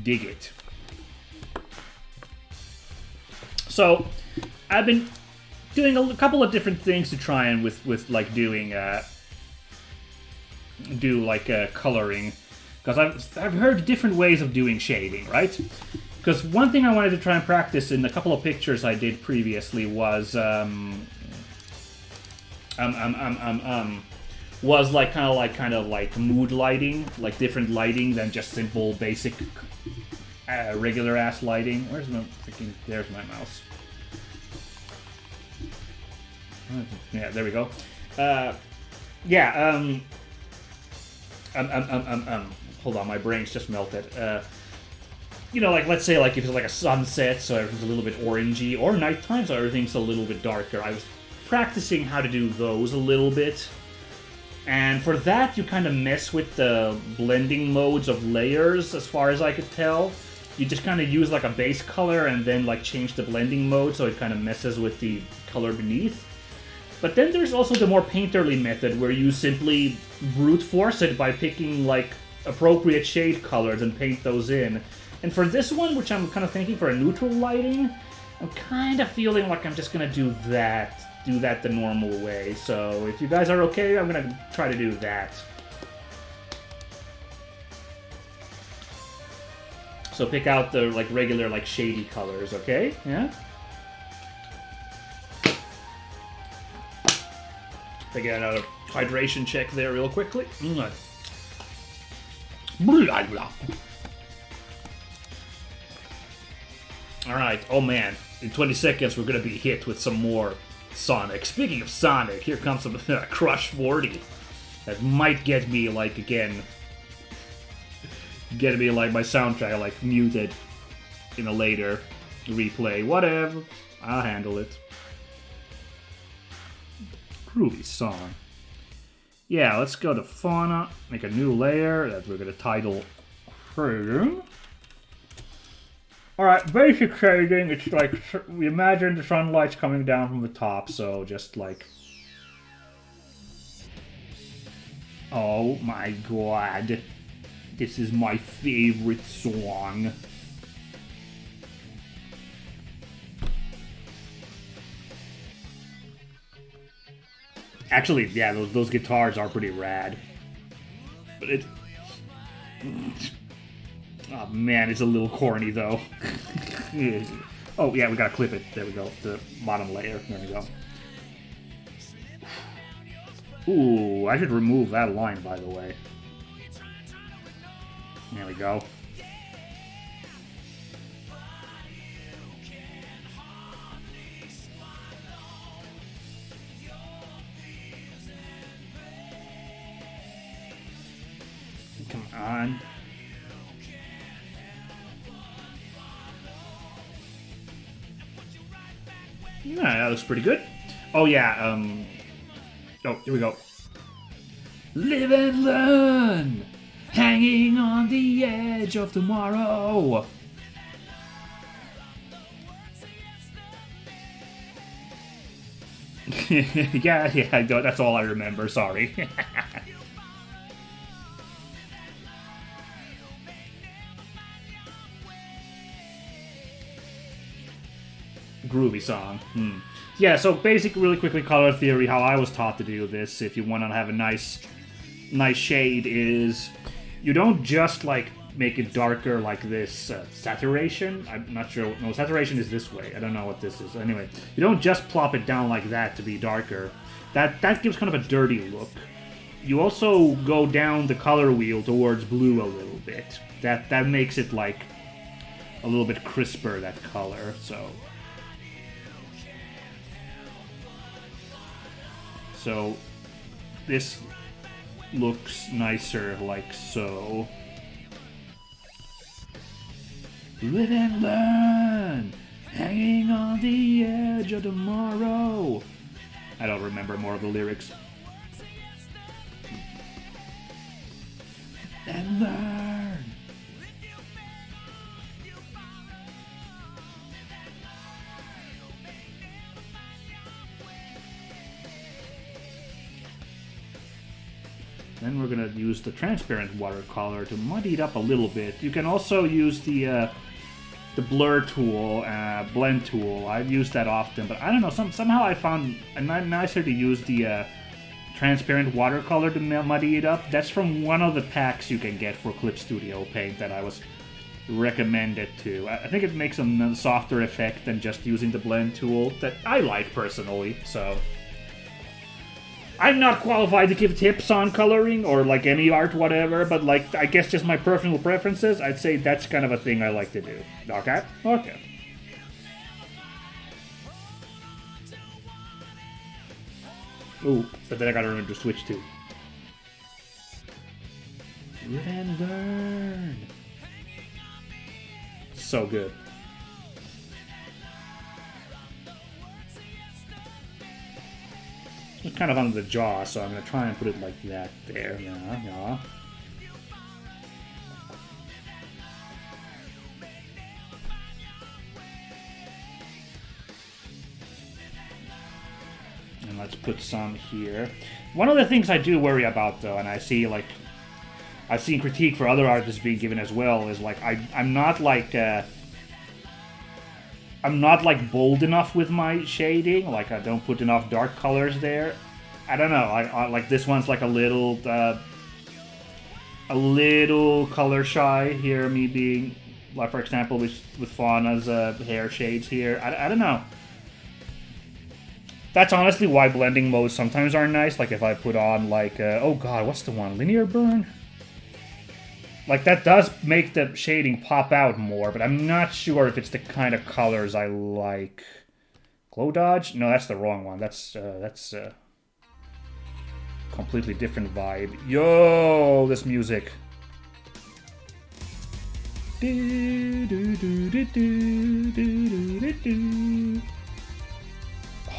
Dig it. So, I've been doing a couple of different things to try and with like doing do like coloring. Because I've heard different ways of doing shading, right? Because one thing I wanted to try and practice in a couple of pictures I did previously was was like kind of like mood lighting, like different lighting than just simple basic regular ass lighting. Where's my freaking? There's my mouse. Yeah, there we go. Yeah. Hold on, my brain's just melted. You know, like, let's say, like, if it's like a sunset, so everything's a little bit orangey, or nighttime, so everything's a little bit darker. I was practicing how to do those a little bit. And for that, you kind of mess with the blending modes of layers, as far as I could tell. You just kind of use, like, a base color and then, like, change the blending mode, so it kind of messes with the color beneath. But then there's also the more painterly method, where you simply brute force it by picking, like, appropriate shade colors and paint those in. And for this one, which I'm kind of thinking for a neutral lighting, I'm kind of feeling like I'm just going to do that the normal way. So if you guys are okay, I'm going to try to do that. So pick out the like regular like shady colors, okay? Yeah? Take another hydration check there real quickly. Blah, blah. Alright, oh man, in 20 seconds we're gonna be hit with some more Sonic. Speaking of Sonic, here comes some Crush 40. That might get me, like, again, get me, like, my soundtrack, like, muted in a later replay. Whatever, I'll handle it. Groovy song. Yeah, let's go to Fauna, make a new layer that we're gonna title Shading. Alright, basic shading, it's like, we imagine the sunlight's coming down from the top, so just like... Oh my god. This is my favorite song. Actually, yeah, those guitars are pretty rad. But it... Oh man, it's a little corny though. Oh yeah, we gotta clip it. There we go. The bottom layer. There we go. Ooh, I should remove that line, by the way. There we go. Come on. Yeah, that looks pretty good. Oh yeah, oh, here we go. Live and learn! Hanging on the edge of tomorrow! yeah, that's all I remember, sorry. Groovy song. Yeah, so basic, really quickly, color theory, how I was taught to do this, if you want to have a nice shade, is you don't just, like, make it darker like this. Saturation? I'm not sure. No, saturation is this way. I don't know what this is. Anyway, you don't just plop it down like that to be darker. That gives kind of a dirty look. You also go down the color wheel towards blue a little bit. That makes it, like, a little bit crisper, that color, so... So, this looks nicer like so. Live and learn! Hanging on the edge of tomorrow! I don't remember more of the lyrics. And learn! Then we're going to use the transparent watercolor to muddy it up a little bit. You can also use the blur tool, blend tool. I've used that often, but I don't know, somehow I found it nicer to use the transparent watercolor to muddy it up. That's from one of the packs you can get for Clip Studio Paint that I was recommended to. I think it makes a softer effect than just using the blend tool that I like personally, so... I'm not qualified to give tips on coloring or like any art whatever, but like I guess just my personal preferences, I'd say that's kind of a thing I like to do. Okay? Okay. Ooh, but then I gotta remember to switch to. Live and learn. So good. It's kind of under the jaw, so I'm gonna try and put it like that there. Yeah. And let's put some here. One of the things I do worry about, though, and I see, like, I've seen critique for other artists being given as well, is like I'm not bold enough with my shading. Like I don't put enough dark colors there. I don't know. I like this one's like a little color shy here. Me being like, for example, with Fauna's hair shades here. I don't know. That's honestly why blending modes sometimes are nice. Like if I put on like oh god, what's the one? Linear burn. Like, that does make the shading pop out more, but I'm not sure if it's the kind of colors I like. Glow Dodge? No, that's the wrong one. That's completely different vibe. Yo, this music.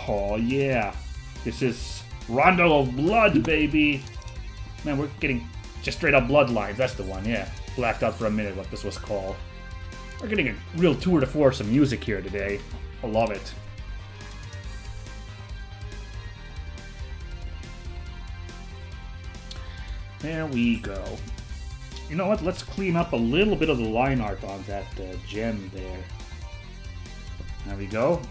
Oh, yeah. This is Rondo of Blood, baby. Man, we're getting... just straight up Bloodlines, that's the one, yeah. Blacked out for a minute what this was called. We're getting a real tour de force of music here today. I love it. There we go. You know what, let's clean up a little bit of the line art on that gem there. There we go.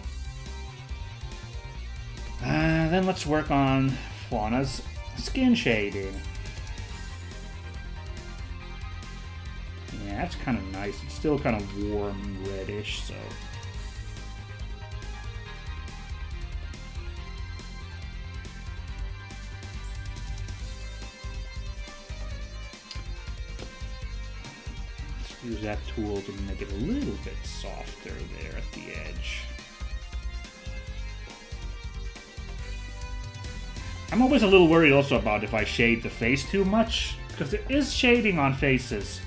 And then let's work on Fauna's skin shading. Yeah, that's kind of nice. It's still kind of warm reddish, so... let's use that tool to make it a little bit softer there at the edge. I'm always a little worried also about if I shade the face too much, because there is shading on faces.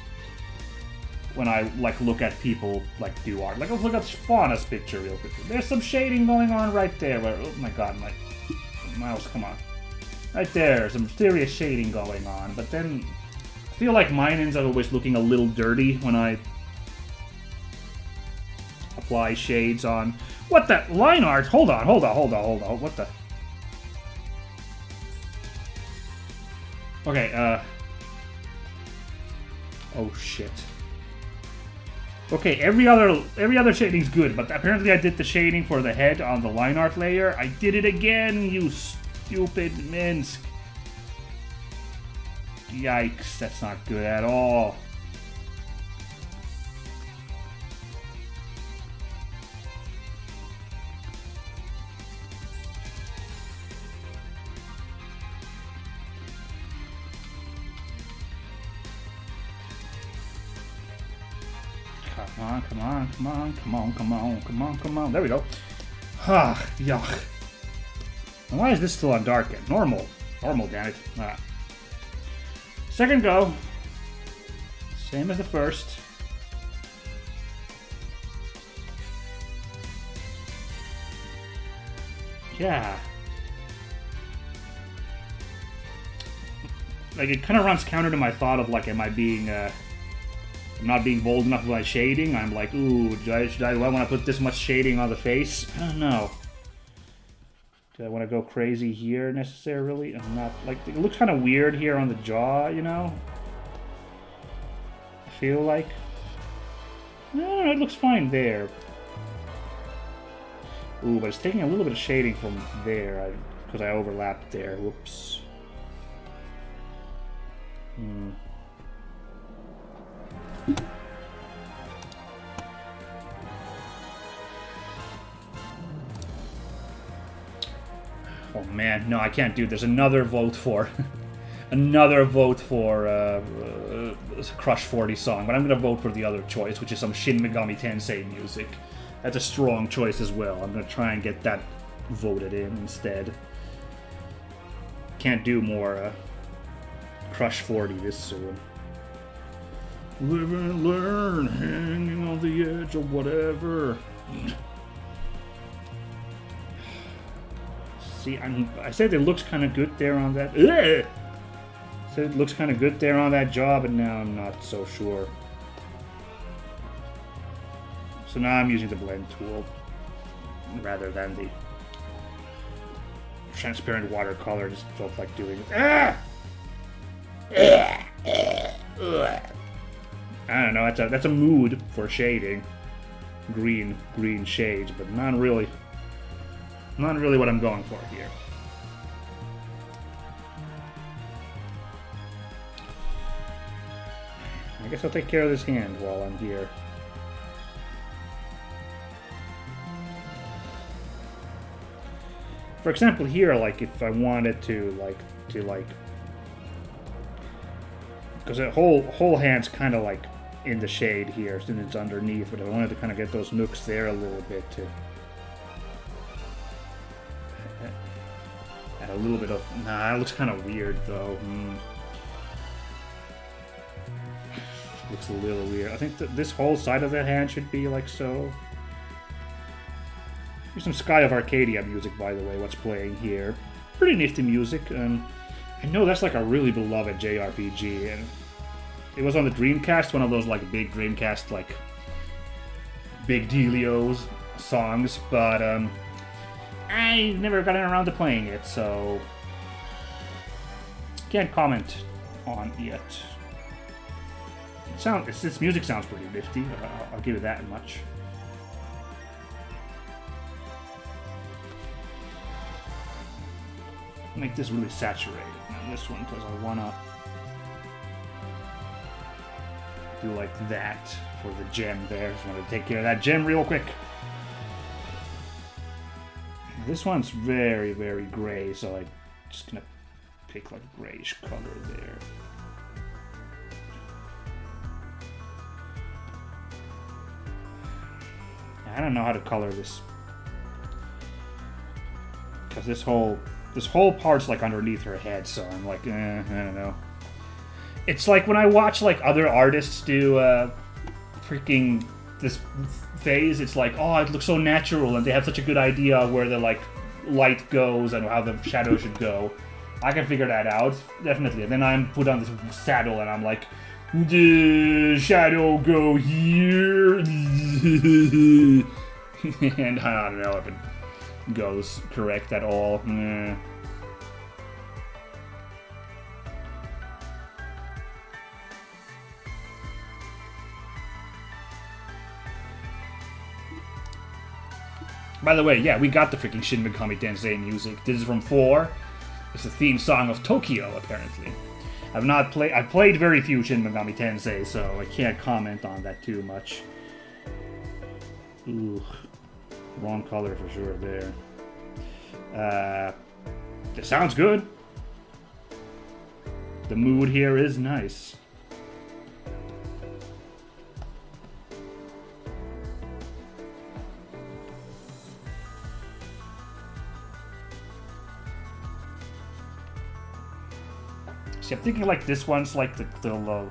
When I like look at people like do art, like let's look at Fauna's picture real quick. There's some shading going on right there. Where, oh my god, my mouse, come on, right there, some serious shading going on. But then I feel like mine ends up always looking a little dirty when I apply shades on. What the line art? Hold on. What the? Okay. Oh shit. Okay, every other shading's good, but apparently I did the shading for the head on the line art layer. I did it again, you stupid Minsk. Yikes, that's not good at all. Come on. There we go. Ah, yuck. And why is this still on darken? Normal, damn it. Ah. Second go. Same as the first. Yeah. Like, it kind of runs counter to my thought of, like, am I being, I'm not being bold enough with my shading. I'm like, ooh, do I want to put this much shading on the face? I don't know. Do I want to go crazy here necessarily? I'm not, like, it looks kind of weird here on the jaw, you know? I feel like. No, it looks fine there. Ooh, but it's taking a little bit of shading from there because I overlapped there. Whoops. Oh man, no, I can't do this. Another vote for... another vote for Crush 40 song, but I'm gonna vote for the other choice, which is some Shin Megami Tensei music. That's a strong choice as well. I'm gonna try and get that voted in instead. Can't do more Crush 40 this soon. Live and learn, hanging on the edge of whatever. See, I said it looks kind of good there on that. Ugh! I said it looks kind of good there on that job, and now I'm not so sure. So now I'm using the blend tool rather than the transparent watercolor. Just felt like doing it. Ah! I don't know. That's a mood for shading. Green shades, but not really what I'm going for here. I guess I'll take care of this hand while I'm here. For example, here, like if I wanted to because the whole hand's kind of like in the shade here, since it's underneath, but I wanted to kind of get those nooks there a little bit to add a little bit of... Nah, it looks kind of weird though. Looks a little weird. I think this whole side of that hand should be like so. Here's some Sky of Arcadia music, by the way, what's playing here. Pretty nifty music. I know that's like a really beloved JRPG, and it was on the Dreamcast, one of those like big Dreamcast, like big dealios songs, but I never got around to playing it, so can't comment on it. This music sounds pretty nifty. I'll give it that much. Make this really saturated on this one because I wanna do like that for the gem there. Just want to take care of that gem real quick. This one's very, very gray, so I'm just gonna pick like a grayish color there. I don't know how to color this because this whole part's like underneath her head, so I'm like, I don't know. It's like when I watch like other artists do freaking this phase, it's like, oh, it looks so natural, and they have such a good idea of where the like light goes and how the shadow should go. I can figure that out, definitely. And then I'm put on this saddle, and I'm like, the shadow go here, and I don't know if it goes correct at all. By the way, yeah, we got the freaking Shin Megami Tensei music. This is from 4. It's the theme song of Tokyo, apparently. I've played very few Shin Megami Tensei, so I can't comment on that too much. Ooh, wrong color for sure there. It sounds good. The mood here is nice. See, I'm thinking like this one's like the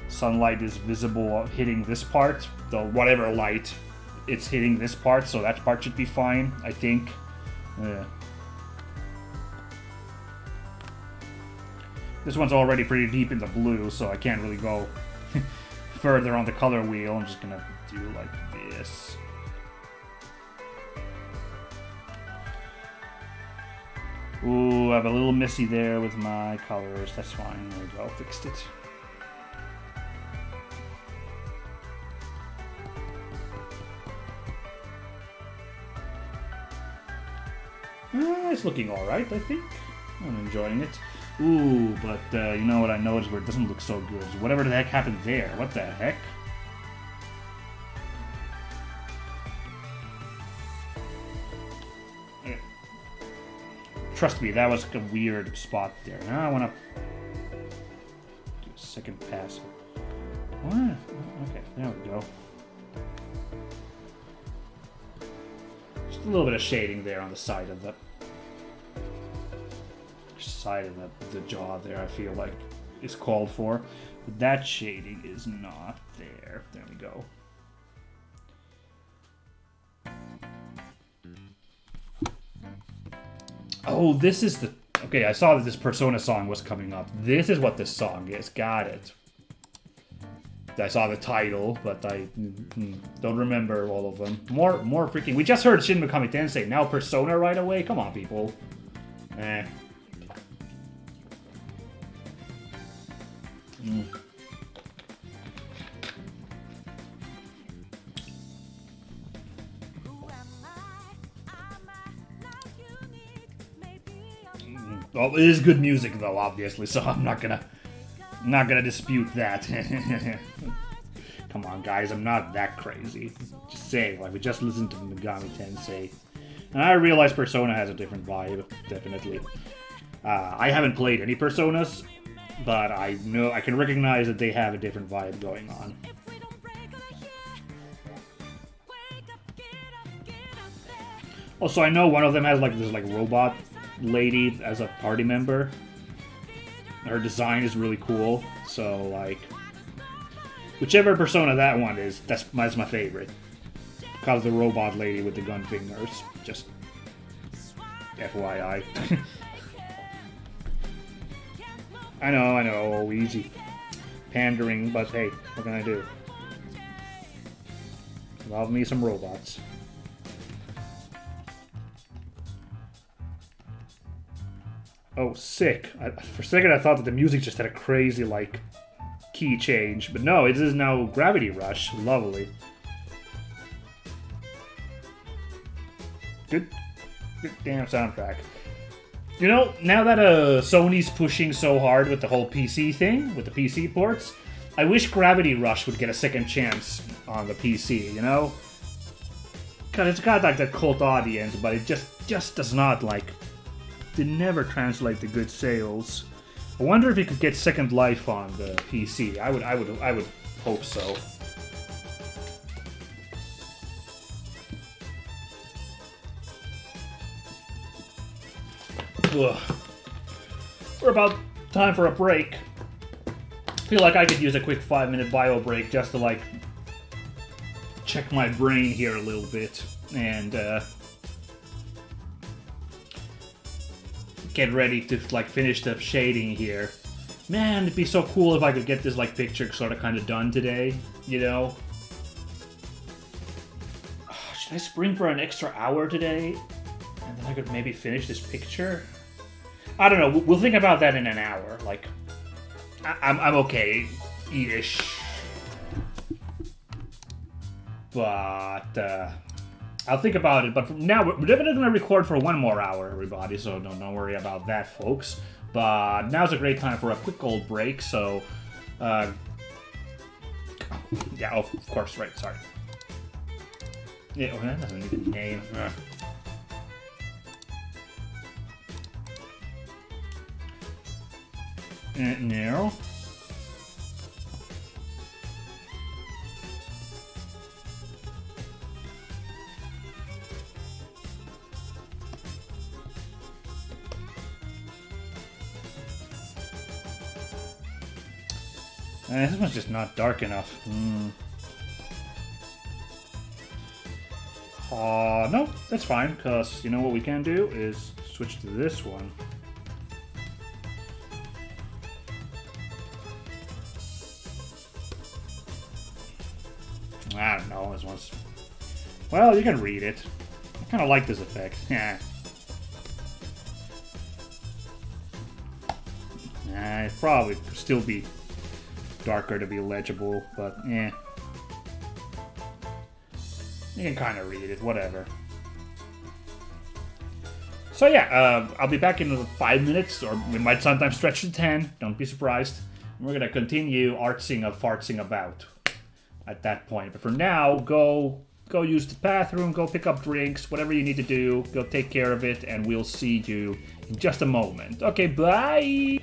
sunlight is visible hitting this part, the whatever light it's hitting this part, so that part should be fine, I think. This one's already pretty deep in the blue, so I can't really go further on the color wheel. I'm just gonna do like this. Ooh, I'm a little messy there with my colors. That's fine. There we go. Fixed it. It's looking alright, I think. I'm enjoying it. Ooh, but you know what I noticed where it doesn't look so good? Whatever the heck happened there? What the heck? Trust me, that was a weird spot there. Now I want to do a second pass. What? Okay, there we go. Just a little bit of shading there on the side of the jaw there, I feel like is called for. But that shading is not there. There we go. Oh, this is the... Okay, I saw that this Persona song was coming up. This is what this song is. Got it. I saw the title, but I don't remember all of them. More freaking... We just heard Shin Megami Tensei. Now Persona right away? Come on, people. Eh. Well, it is good music though, obviously, so I'm not gonna dispute that. Come on, guys, I'm not that crazy. Just saying, like, we just listened to Megami Tensei, and I realize Persona has a different vibe, definitely. I haven't played any Personas, but I know I can recognize that they have a different vibe going on. Also, I know one of them has like this robot lady as a party member. Her design is really cool, so like whichever Persona that one is, that's my favorite. Because the robot lady with the gun fingers, just FYI. I know, easy pandering, but hey, what can I do? Love me some robots. Oh, sick. For a second I thought that the music just had a crazy, like, key change. But no, it is now Gravity Rush. Lovely. Good damn soundtrack. You know, now that Sony's pushing so hard with the whole PC thing, with the PC ports, I wish Gravity Rush would get a second chance on the PC, you know? Because it's got, like, that cult audience, but it just does not, like... They never translate to good sales. I wonder if it could get Second Life on the PC. I would hope so. Ugh. We're about time for a break. I feel like I could use a quick 5-minute bio break just to like check my brain here a little bit and get ready to like finish the shading here. Man, it'd be so cool if I could get this like picture sort of kind of done today, you know? Should I spring for an extra hour today? And then I could maybe finish this picture? I don't know, we'll think about that in an hour. Like, I'm okay-ish. But, I'll think about it, but from now, we're definitely going to record for 1 more hour, everybody, so don't worry about that, folks. But now's a great time for a quick old break, so... yeah, oh, of course, right, sorry. Yeah, oh, that doesn't need a name. No. This one's just not dark enough. No, that's fine, because you know what we can do is switch to this one. I don't know, this one's... Well, you can read it. I kind of like this effect. Yeah. It'd probably still be darker to be legible, but yeah. You can kind of read it, whatever. So yeah, I'll be back in 5 minutes, or we might sometimes stretch to 10. Don't be surprised. We're gonna continue fartsing about at that point. But for now, go use the bathroom, go pick up drinks, whatever you need to do. Go take care of it, and we'll see you in just a moment. Okay, bye.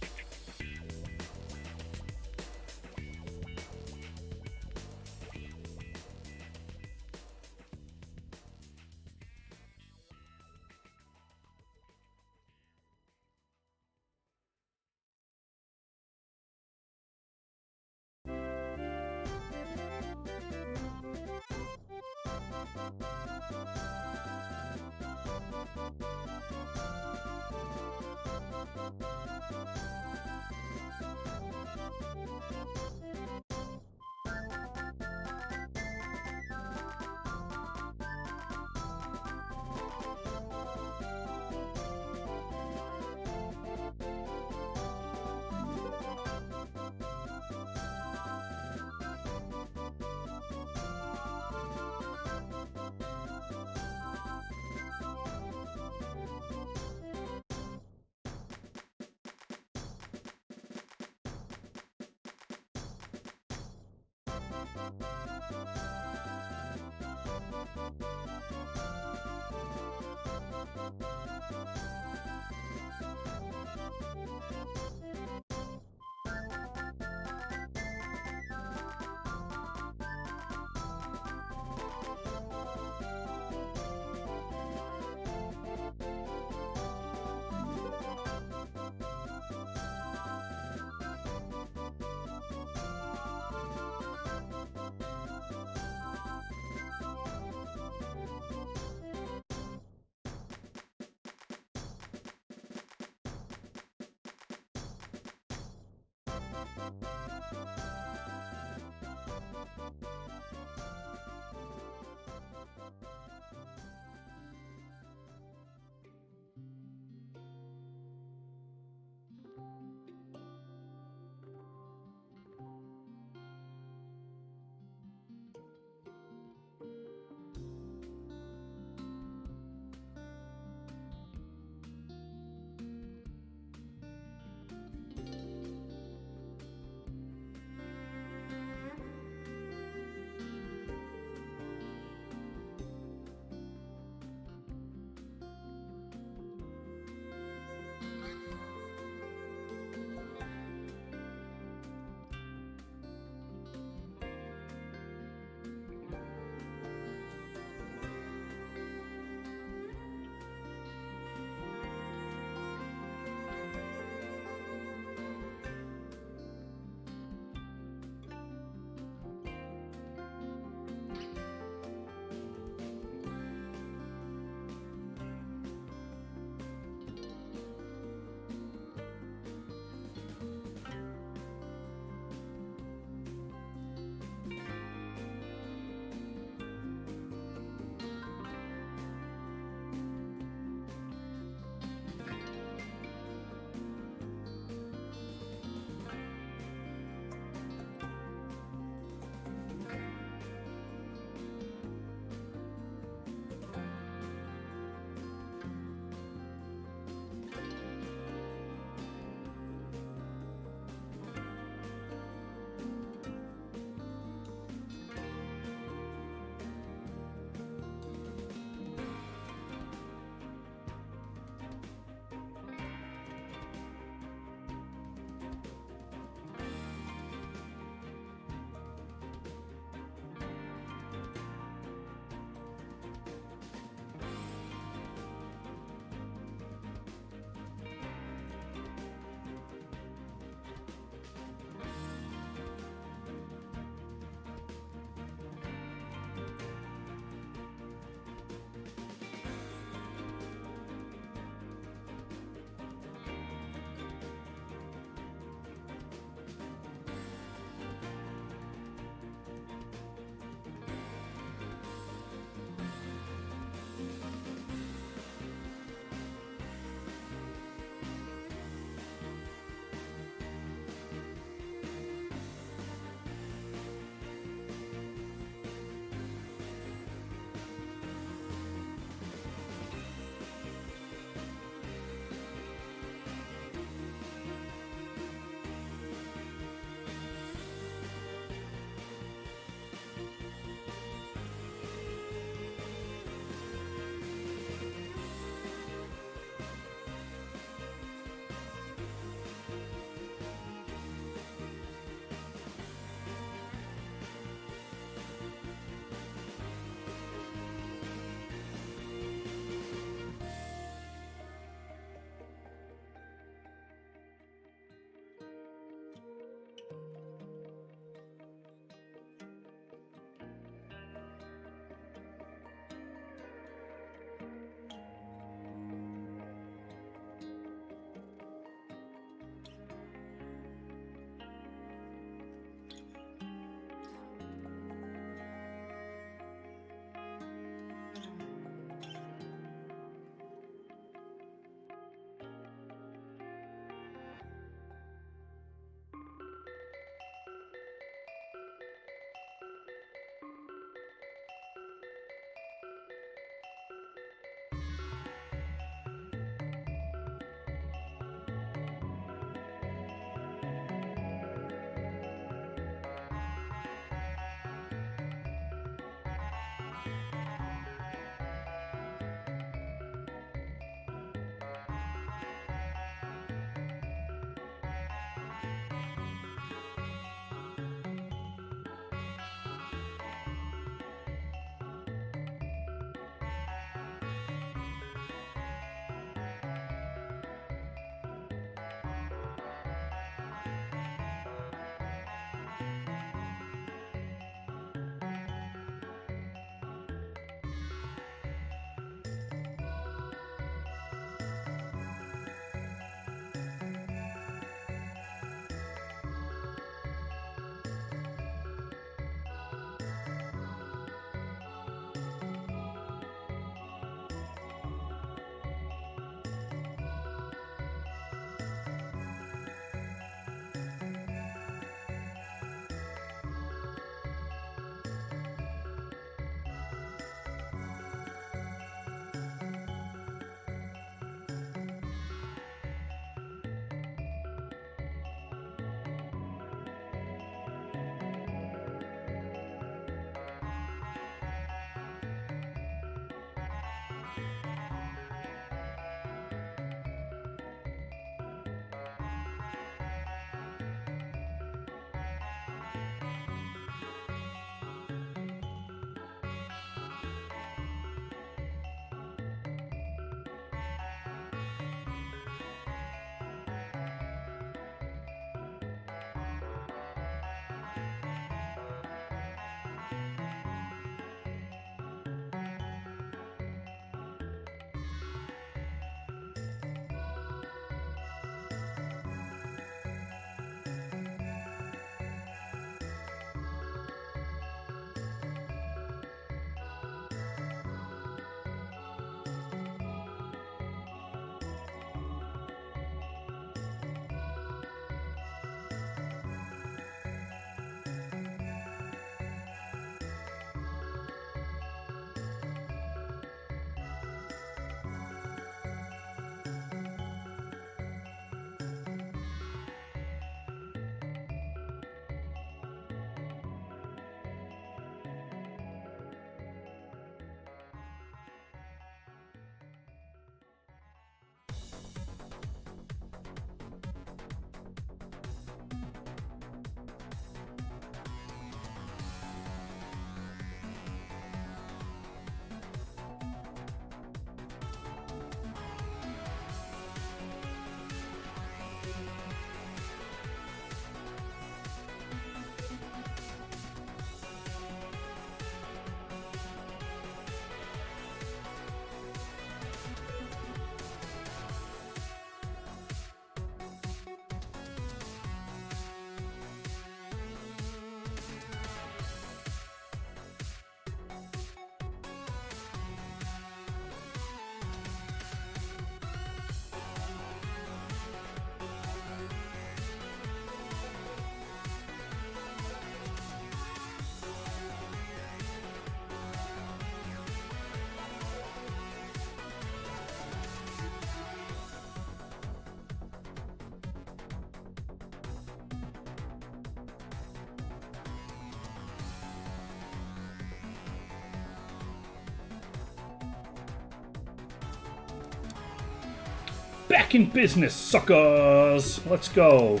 Back in business, suckers! Let's go.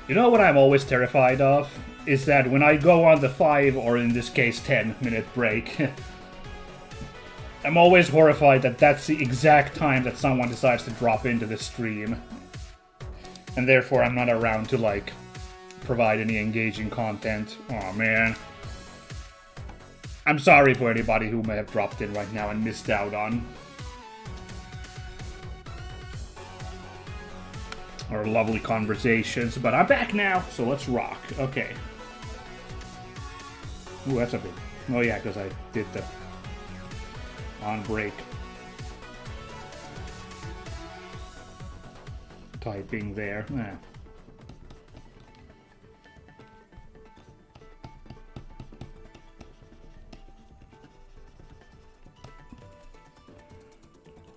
You know what I'm always terrified of? Is that when I go on the 5, or in this case 10-minute break, I'm always horrified that that's the exact time that someone decides to drop into the stream. And therefore I'm not around to, like, provide any engaging content. Aw, man. I'm sorry for anybody who may have dropped in right now and missed out on our lovely conversations, but I'm back now, so let's rock. Okay. Ooh, that's a bit... Oh yeah, because I did the on break typing there. Yeah.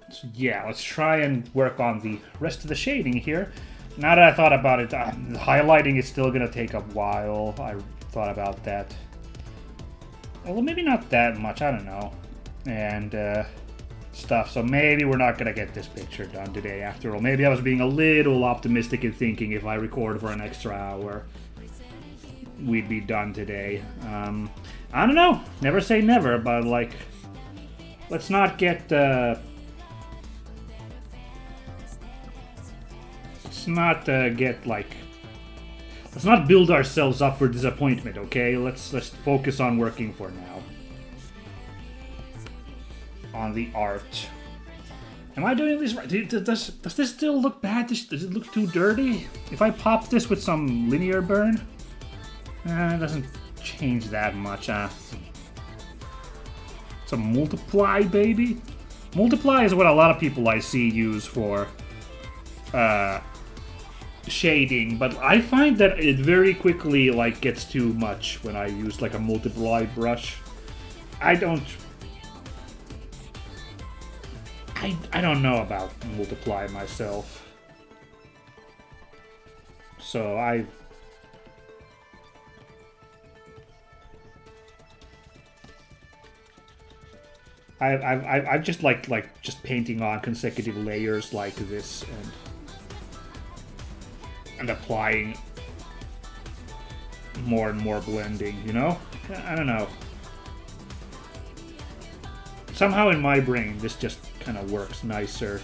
So yeah, let's try and work on the rest of the shading here. Now that I thought about it, the highlighting is still gonna take a while. I thought about that. Well, maybe not that much, I don't know. And stuff, so maybe we're not gonna get this picture done today after all. Maybe I was being a little optimistic in thinking if I record for an extra hour, we'd be done today. I don't know, never say never, but like, let's not get... let's not build ourselves up for disappointment, okay? Let's focus on working for now. On the art. Am I doing this right? Does this still look bad? Does it look too dirty? If I pop this with some linear burn? It doesn't change that much. It's a multiply, baby? Multiply is what a lot of people I see use for shading, but I find that it very quickly like gets too much when I use like a multiply brush. I don't know about multiply myself, so I've just like just painting on consecutive layers like this and applying more and more blending, you know? I don't know. Somehow in my brain, this just kind of works nicer.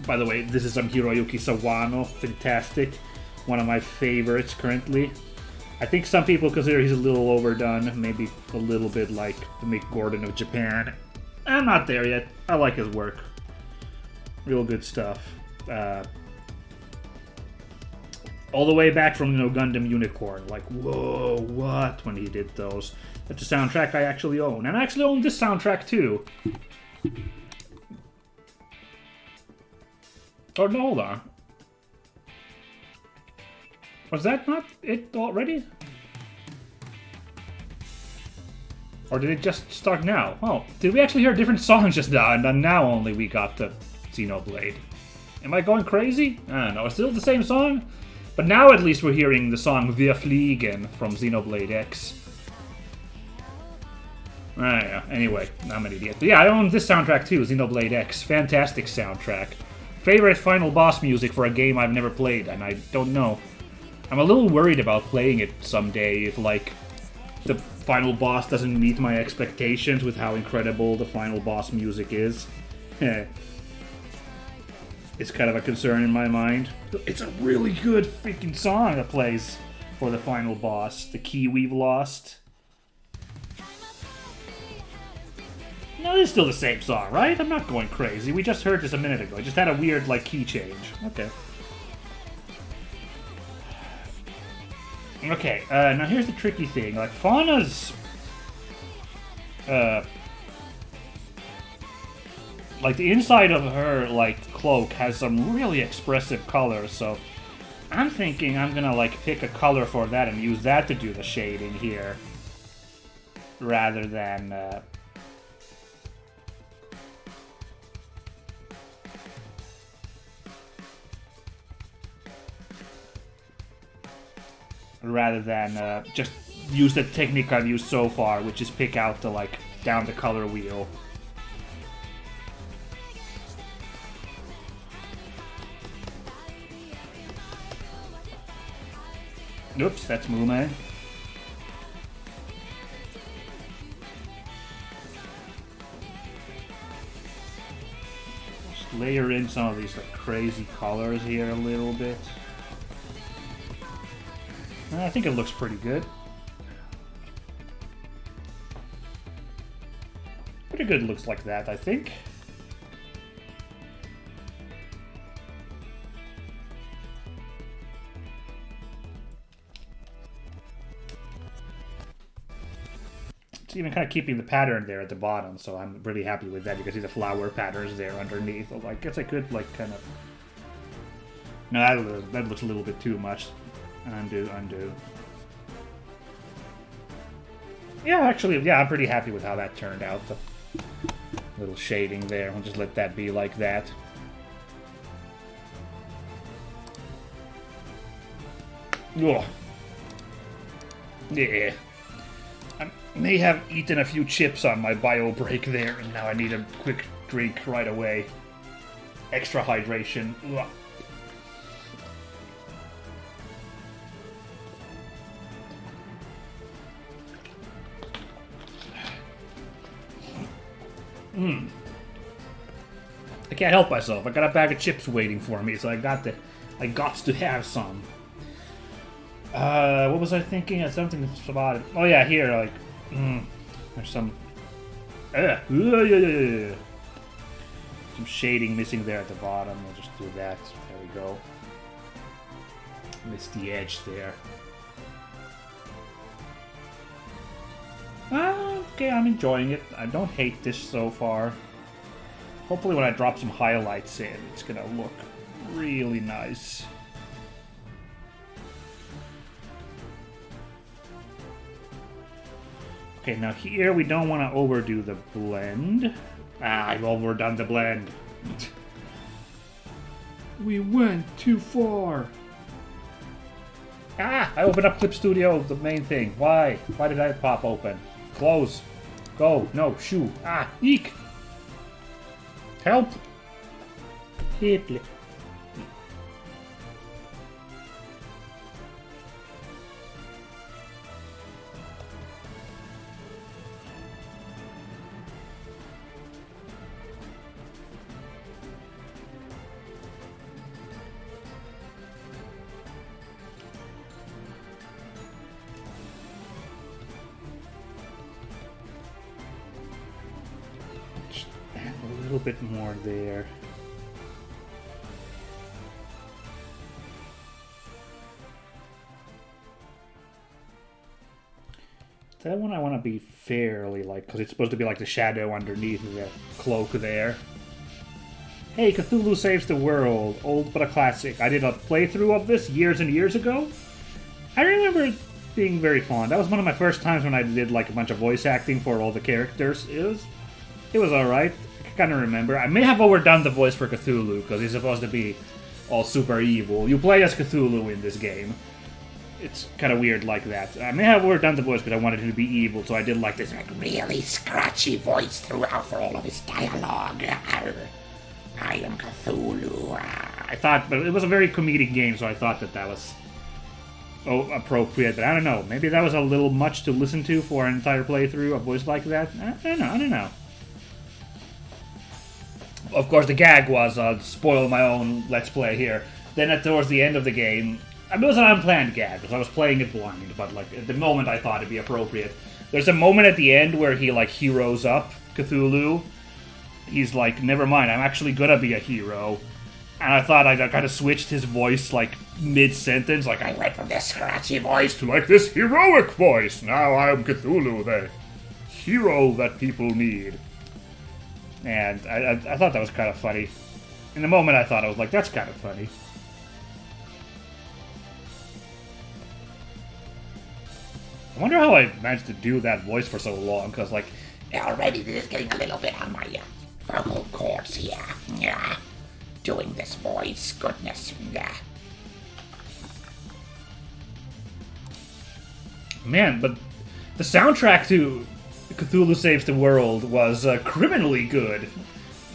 By the way, this is some Hiroyuki Sawano, fantastic. One of my favorites currently. I think some people consider he's a little overdone, maybe a little bit like the Mick Gordon of Japan. I'm not there yet. I like his work. Real good stuff. All the way back from, you know, Gundam Unicorn. Like, whoa, what? When he did those. That's a soundtrack I actually own. And I actually own this soundtrack, too. Oh, no, hold on. Was that not it already? Or did it just start now? Oh, did we actually hear different songs just now? And then now only we got the Xenoblade. Am I going crazy? I don't know. It's still the same song? But now at least we're hearing the song Wir Fliegen from Xenoblade X. Yeah, anyway, I'm an idiot. But yeah, I own this soundtrack too, Xenoblade X. Fantastic soundtrack. Favorite final boss music for a game I've never played, and I don't know. I'm a little worried about playing it someday if, like, the final boss doesn't meet my expectations with how incredible the final boss music is. It's kind of a concern in my mind. It's a really good freaking song that plays for the final boss, the key we've lost. No, it's still the same song, right? I'm not going crazy. We just heard this a minute ago. I just had a weird, like, key change. Okay. Okay, now here's the tricky thing. Like, Fauna's... like, the inside of her, like, cloak has some really expressive colors, so... I'm thinking I'm gonna, like, pick a color for that and use that to do the shading here. Rather than, just use the technique I've used so far, which is pick out the, like, down the color wheel Oops, that's Mume. Just layer in some of these like crazy colors here a little bit. I think it looks pretty good. Pretty good looks like that, I think. It's even kind of keeping the pattern there at the bottom, so I'm really happy with that. You can see the flower patterns there underneath. I guess I could like kind of... No, that looks a little bit too much. Undo, undo. Yeah, actually, yeah, I'm pretty happy with how that turned out. The little shading there. We'll just let that be like that. Ugh. Yeah. I may have eaten a few chips on my bio break there, and now I need a quick drink right away. Extra hydration. Ugh. I can't help myself. I got a bag of chips waiting for me, so I got to have some. What was I thinking? Something about it. Oh yeah, here, like, there's some, some shading missing there at the bottom. We'll just do that. There we go. Missed the edge there. Okay, I'm enjoying it. I don't hate this so far. Hopefully when I drop some highlights in, it's gonna look really nice. Okay, now here we don't want to overdo the blend. I've overdone the blend. We went too far. I opened up Clip Studio, the main thing. Why? Why did I pop open? Close. Go. No. Shoo. Eek. Help. Help. A little bit more there. That one I want to be fairly like, because it's supposed to be like the shadow underneath the cloak there. Hey, Cthulhu Saves the World, old but a classic. I did a playthrough of this years and years ago. I remember it being very fun. That was one of my first times when I did like a bunch of voice acting for all the characters. It was alright. I kind of remember. I may have overdone the voice for Cthulhu, because he's supposed to be all super evil. You play as Cthulhu in this game. It's kind of weird like that. I may have overdone the voice because I wanted him to be evil, so I did like this like really scratchy voice throughout for all of his dialogue. I am Cthulhu. I thought, but it was a very comedic game, so I thought that was appropriate. But I don't know. Maybe that was a little much to listen to for an entire playthrough, a voice like that. I don't know. Of course, the gag was spoil my own Let's Play here. Then towards the end of the game, I mean, it was an unplanned gag because I was playing it blind, but like at the moment I thought it'd be appropriate. There's a moment at the end where he like heroes up Cthulhu. He's like, never mind, I'm actually gonna be a hero. And I thought I kind of switched his voice like mid-sentence, like I went from this scratchy voice to like this heroic voice. Now I'm Cthulhu, the hero that people need. And I thought that was kind of funny. In the moment I thought, I was like, that's kind of funny. I wonder how I managed to do that voice for so long, because, like, already this is getting a little bit on my vocal cords here. Yeah. Doing this voice, goodness. Yeah. Man, but the soundtrack to Cthulhu Saves the World was criminally good.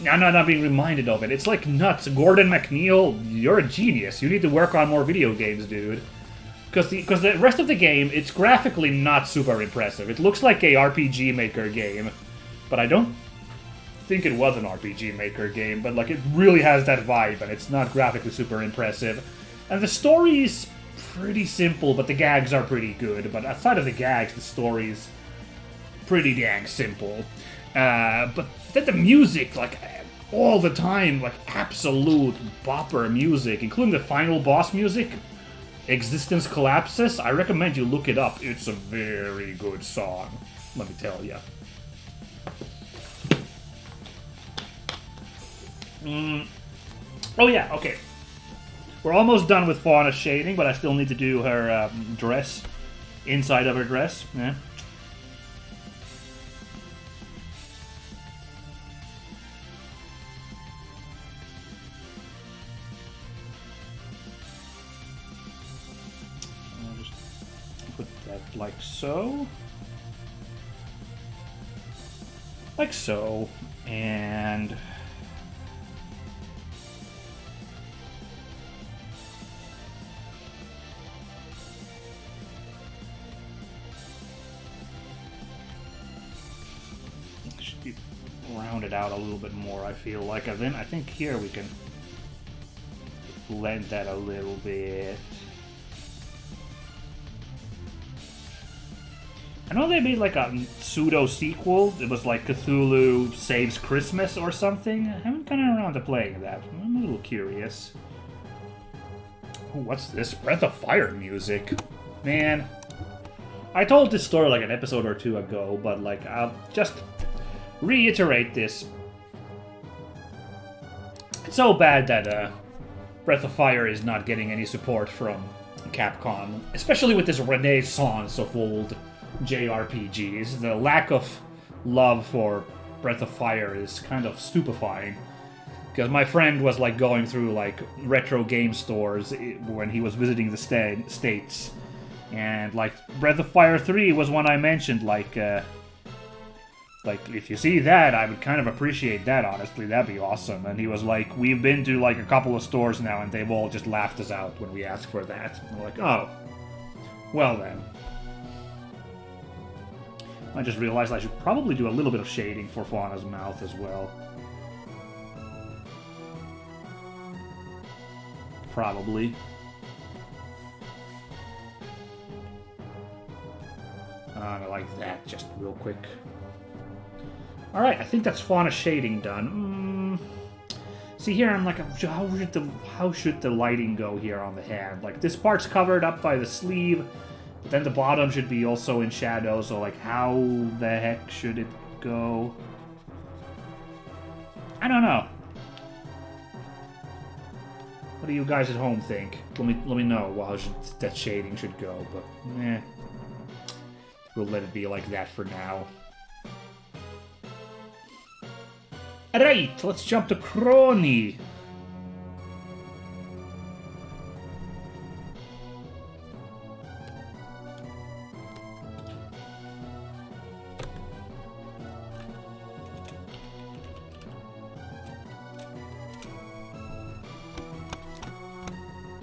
I'm not being reminded of it. It's like nuts. Gordon McNeil, you're a genius. You need to work on more video games, dude. Because the rest of the game, it's graphically not super impressive. It looks like a RPG Maker game, but I don't think it was an RPG Maker game, but like it really has that vibe, and it's not graphically super impressive. And the story's pretty simple, but the gags are pretty good. But outside of the gags, the story's pretty dang simple. But then the music, like, all the time, like, absolute bopper music, including the final boss music, Existence Collapses. I recommend you look it up. It's a very good song, let me tell you. Oh yeah, okay. We're almost done with Fauna's shading, but I still need to do her dress, inside of her dress. Yeah. I'll just put that like so. Like so. And round it out a little bit more, I feel like. And then I think here we can blend that a little bit. I know they made like a pseudo sequel. It was like Cthulhu Saves Christmas or something. I haven't gotten around to playing that. I'm a little curious. Oh, what's this? Breath of Fire music. Man. I told this story like an episode or two ago, but like I'll just reiterate this. It's so bad that Breath of Fire is not getting any support from Capcom, especially with this renaissance of old JRPGs. The lack of love for Breath of Fire is kind of stupefying. Because my friend was like going through like retro game stores when he was visiting the States, and like Breath of Fire 3 was one I mentioned, like if you see that, I would kind of appreciate that, honestly. That'd be awesome. And he was like, we've been to like a couple of stores now, and they've all just laughed us out when we asked for that. And we're like, oh, well then. I just realized I should probably do a little bit of shading for Fauna's mouth as well. Probably. I like that, just real quick. Alright, I think that's Fauna shading done. See here, I'm like, how should the lighting go here on the hand? Like, this part's covered up by the sleeve, but then the bottom should be also in shadow, so like, how the heck should it go? I don't know. What do you guys at home think? Let me know how that shading should go, but we'll let it be like that for now. Alright, let's jump to Crony.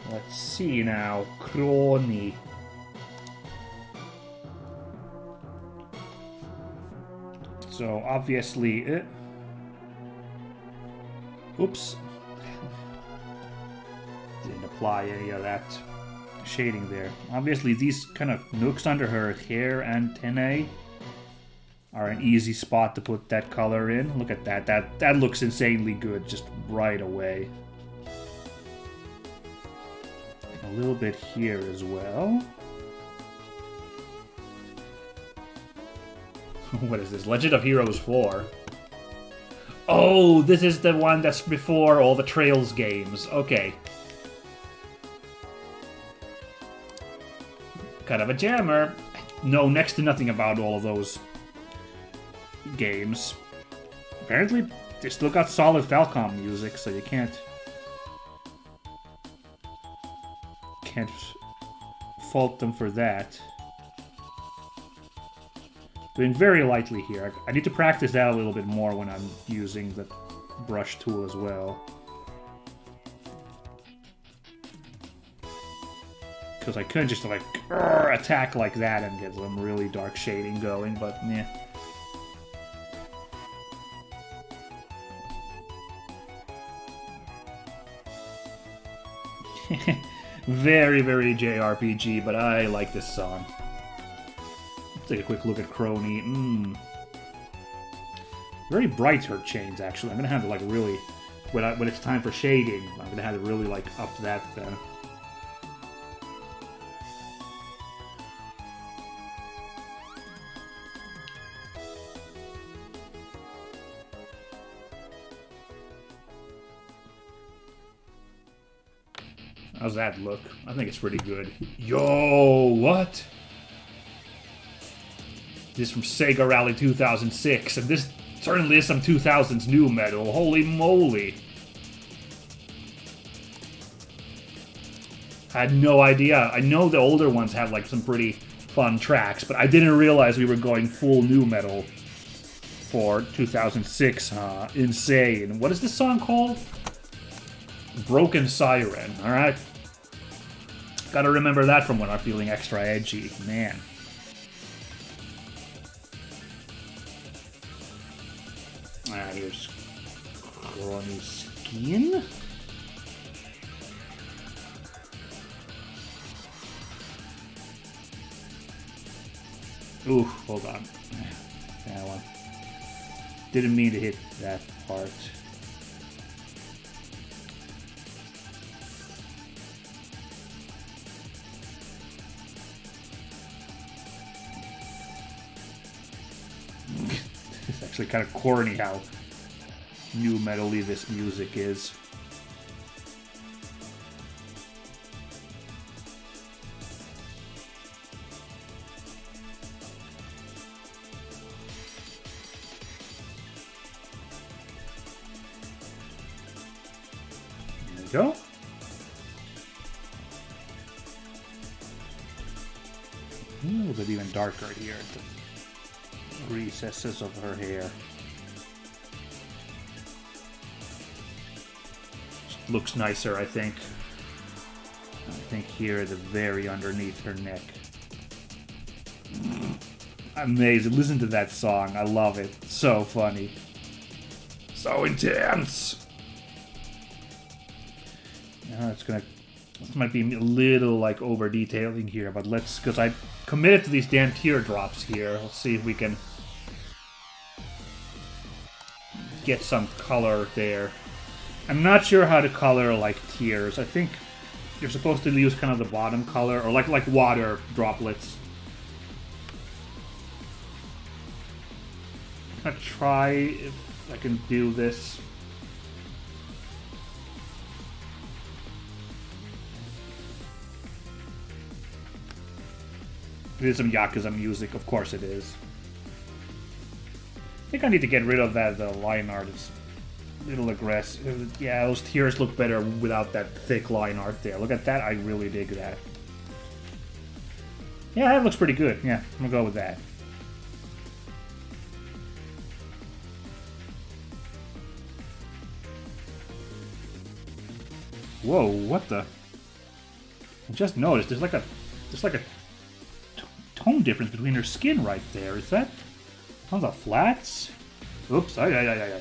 Let's see now, Crony. So obviously, oops, didn't apply any of that shading there. Obviously, these kind of nooks under her hair antennae are an easy spot to put that color in. Look at that. That looks insanely good just right away. A little bit here as well. What is this? Legend of Heroes 4. Oh, this is the one that's before all the Trails games. Okay. Kind of a jammer. Know next to nothing about all of those games. Apparently, they still got solid Falcom music, so you can't fault them for that. Doing very lightly here. I need to practice that a little bit more when I'm using the brush tool as well. Because I could just like attack like that and get some really dark shading going, but yeah. Very, very JRPG, but I like this song. Let's take a quick look at Crony. Very bright her chains, actually. I'm gonna have to like really, when it's time for shading, I'm gonna have to really like up that then. How's that look? I think it's pretty good. Yo, what? This is from Sega Rally 2006, and this certainly is some 2000s new metal. Holy moly. I had no idea. I know the older ones have like some pretty fun tracks, but I didn't realize we were going full new metal for 2006, huh? Insane. What is this song called? Broken Siren, alright? Gotta remember that from when I'm feeling extra edgy. Man. Alright, here's Crony Skin. Ooh, hold on. That one. Didn't mean to hit that part. It's actually kind of corny how new metal-y this music is. There we go. A little bit even darker here at the recesses of her hair. Just looks nicer, I think. I think here at the very underneath her neck. Amazing. Listen to that song. I love it. So funny. So intense. Now it's gonna... This might be a little like over detailing here, but let's... Because I committed to these damn teardrops here. Let's see if we can get some color there. I'm not sure how to color like tears. I think you're supposed to use kind of the bottom color, or like water droplets. I'm gonna try if I can do this. It is some Yakuza music, of course it is. I think I need to get rid of that line art. It's a little aggressive. Yeah, those tears look better without that thick line art there. Look at that, I really dig that. Yeah, that looks pretty good. Yeah, I'm gonna go with that. Whoa, what the? I just noticed there's like a tone difference between her skin right there. Is that on the flats? Oops, ay.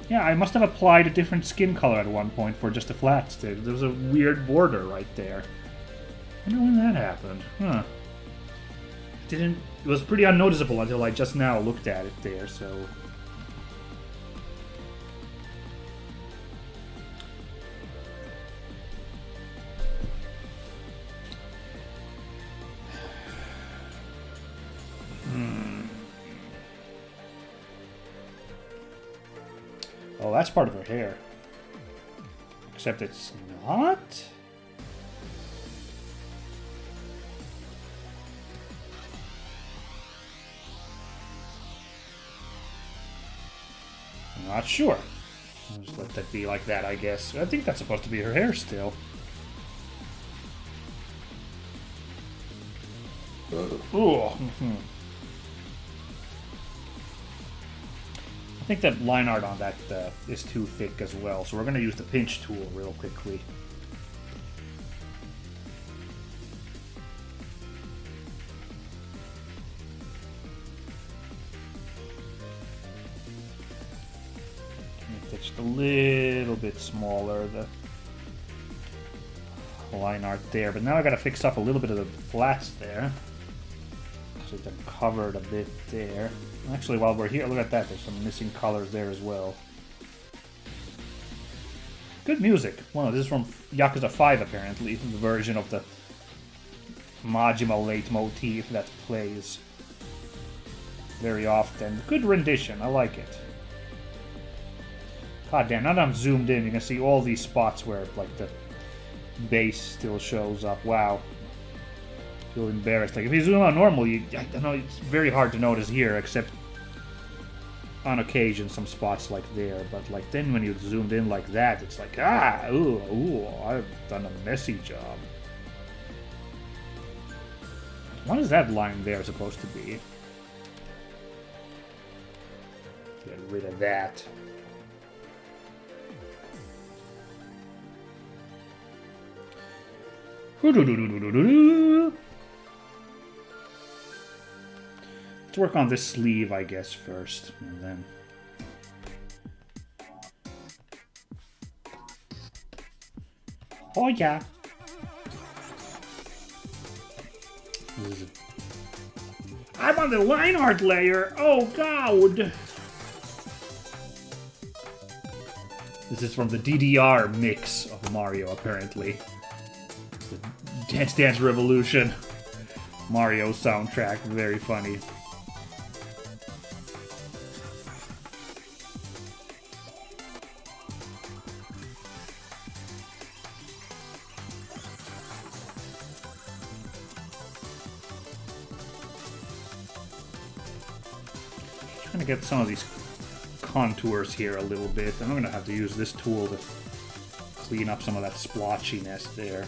Yeah, I must have applied a different skin color at one point for just the flats. There was a weird border right there. I wonder when that happened. Huh. It was pretty unnoticeable until I just now looked at it there, so... Oh, that's part of her hair. Except it's not? I'm not sure. I'll just let that be like that, I guess. I think that's supposed to be her hair still. I think that line art on that is too thick as well, so we're going to use the pinch tool real quickly. Make it just a little bit smaller, the line art there, but now I got to fix up a little bit of the flats there. So they're covered a bit there. Actually, while we're here, look at that. There's some missing colors there as well. Good music. Well, this is from Yakuza 5, apparently. The version of the Majima leitmotif that plays very often. Good rendition. I like it. God damn, now that I'm zoomed in, you can see all these spots where, like, the bass still shows up. Wow. Feel embarrassed. Like, if you zoom out normal, I don't know, it's very hard to notice here, except on occasion some spots like there. But like then when you zoomed in like that, it's like, ooh, I've done a messy job. What is that line there supposed to be? Get rid of that. Let's work on this sleeve, I guess, first, and then... Oh, yeah. I'm on the line art layer! Oh, God! This is from the DDR mix of Mario, apparently. The Dance Dance Revolution Mario soundtrack. Very funny. Trying to get some of these contours here a little bit. I'm going to have to use this tool to clean up some of that splotchiness there.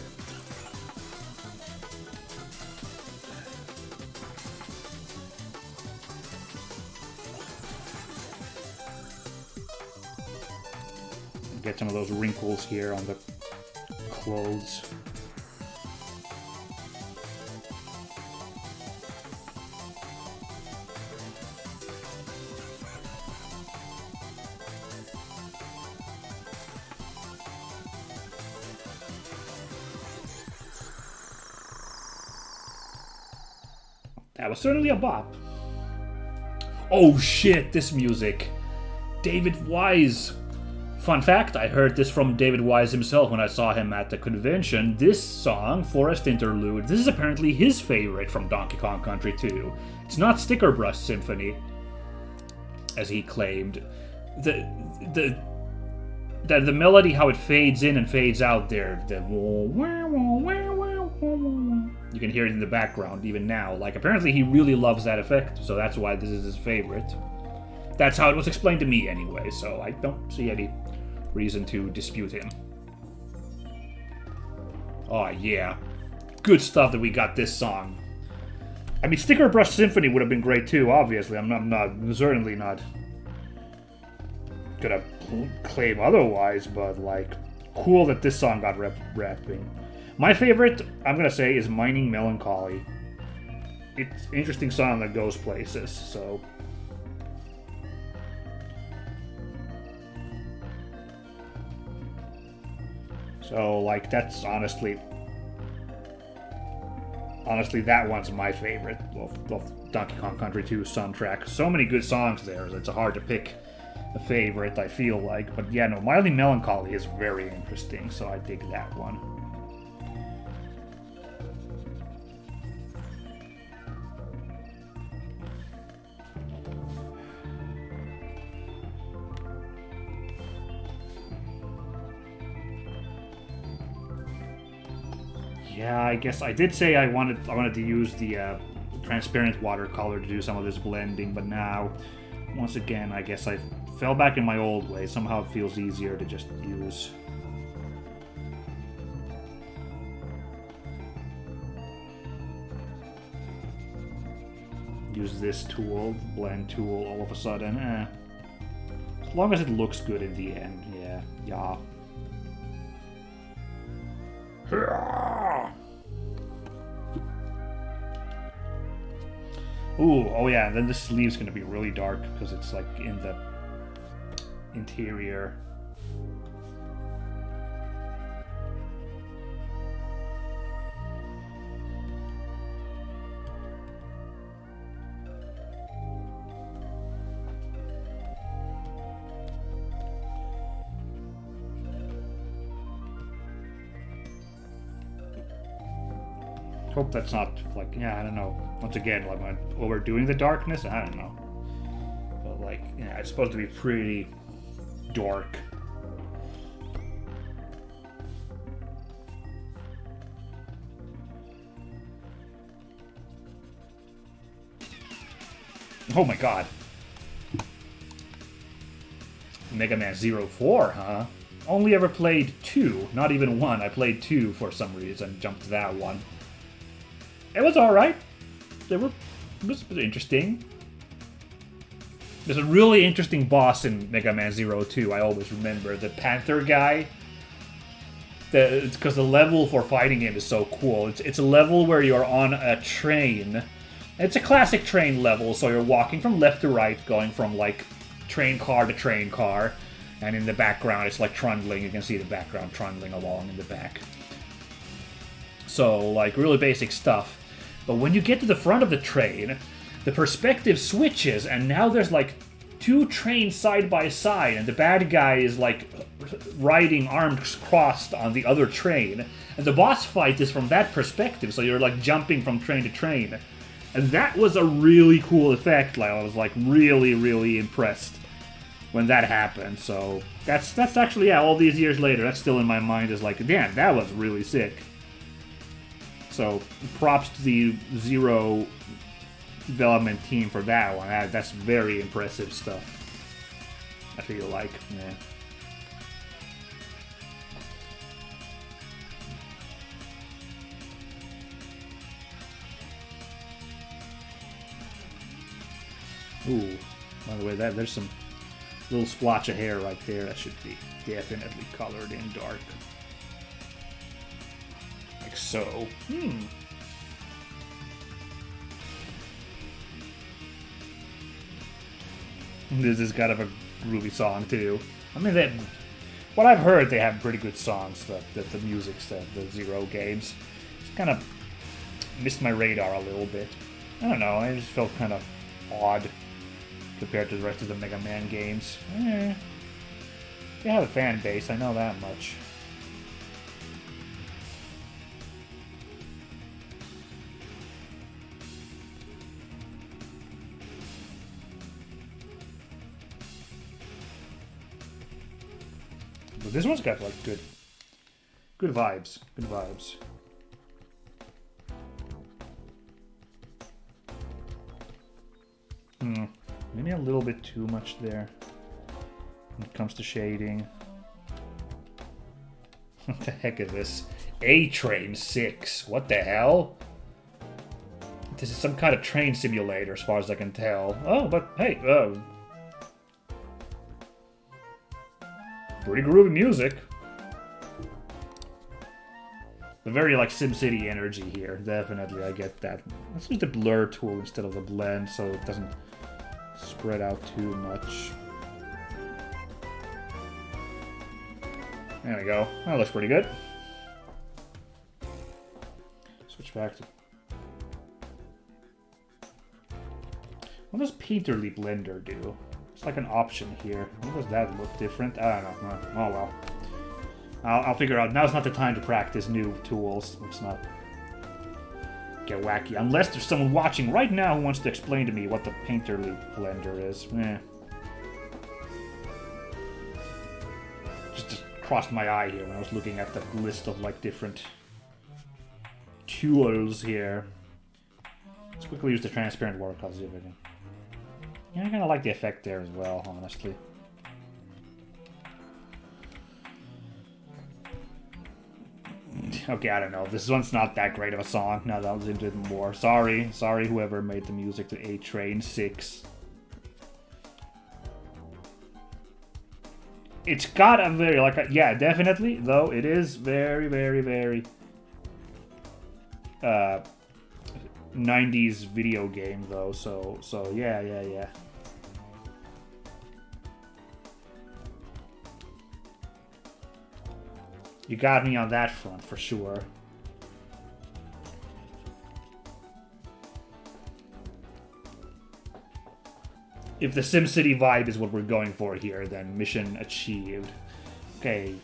Get some of those wrinkles here on the clothes. That was certainly a bop. Oh shit, this music. David Wise. Fun fact, I heard this from David Wise himself when I saw him at the convention. This song, Forest Interlude, this is apparently his favorite from Donkey Kong Country 2. It's not Sticker Brush Symphony, as he claimed. The melody, how it fades in and fades out there, you can hear it in the background even now. Like, apparently he really loves that effect, so that's why this is his favorite. That's how it was explained to me anyway, so I don't see any reason to dispute him. Oh yeah, good stuff that we got this song. I mean, Sticker Brush Symphony would have been great too, obviously. I'm certainly not gonna claim otherwise, but like, cool that this song got rapping. My favorite, I'm gonna say, is Mining Melancholy. It's an interesting song that goes places, so... So, like, that's honestly, that one's my favorite of Donkey Kong Country 2 soundtrack. So many good songs there, it's hard to pick a favorite, I feel like. But yeah, no, Mining Melancholy is very interesting, so I dig that one. Yeah, I guess I did say I wanted to use the transparent watercolor to do some of this blending, but now, once again, I guess I fell back in my old way. Somehow it feels easier to just use this tool, blend tool, all of a sudden. As long as it looks good in the end, yeah. Yeah. Ooh, oh yeah, and then the sleeve's gonna be really dark because it's like in the interior. Hope that's not like, yeah, I don't know. Once again, like I'm overdoing the darkness. I don't know, but like, yeah, it's supposed to be pretty dark. Oh my god. Mega Man 04, huh? Only ever played 2, not even 1. I played 2 for some reason, jumped to that one. It was alright. It was interesting. There's a really interesting boss in Mega Man 02, I always remember. The Panther guy. It's because the level for fighting him is so cool. It's a level where you're on a train. It's a classic train level, so you're walking from left to right, going from, like, train car to train car. And in the background, it's like trundling. You can see the background trundling along in the back. So, like, really basic stuff. But when you get to the front of the train, the perspective switches, and now there's, like, 2 trains side by side, and the bad guy is, like, riding arms crossed on the other train. And the boss fight is from that perspective, so you're, like, jumping from train to train. And that was a really cool effect. Like, I was, like, really, really impressed when that happened. So, that's actually, yeah, all these years later, that's still in my mind as, like, damn, that was really sick. So, props to the Zero development team for that one. That's very impressive stuff, I feel like. Yeah. Ooh, by the way, there's some little splotch of hair right there that should be definitely colored in dark. Like so. This is kind of a groovy song too. I mean, what I've heard, they have pretty good songs. The music's the Zero games. It's kind of missed my radar a little bit. I don't know. I just felt kind of odd compared to the rest of the Mega Man games. They have a fan base. I know that much. But this one's got like good vibes. Good vibes. Maybe a little bit too much there when it comes to shading. What the heck is this? A-Train 6. What the hell? This is some kind of train simulator as far as I can tell. Oh, but hey, pretty groovy music. The very, like, SimCity energy here. Definitely, I get that. Let's use the blur tool instead of the blend so it doesn't spread out too much. There we go. That looks pretty good. Switch back to... What does Painterly Blender do? It's like an option here. What does that look different? I don't know. Oh well. I'll figure out. Now's not the time to practice new tools. Let's not get wacky. Unless there's someone watching right now who wants to explain to me what the Painterly Blender is. Just crossed my eye here when I was looking at the list of like different tools here. Let's quickly use the transparent watercolor. See if I can. Yeah, I kind of like the effect there as well, honestly. Okay, I don't know. This one's not that great of a song. Now that I was into it more. Sorry whoever made the music to A-Train 6. It's got a very, yeah, definitely, though, it is very, very, very 90s video game, though, so yeah. You got me on that front, for sure. If the SimCity vibe is what we're going for here, then mission achieved. Okay.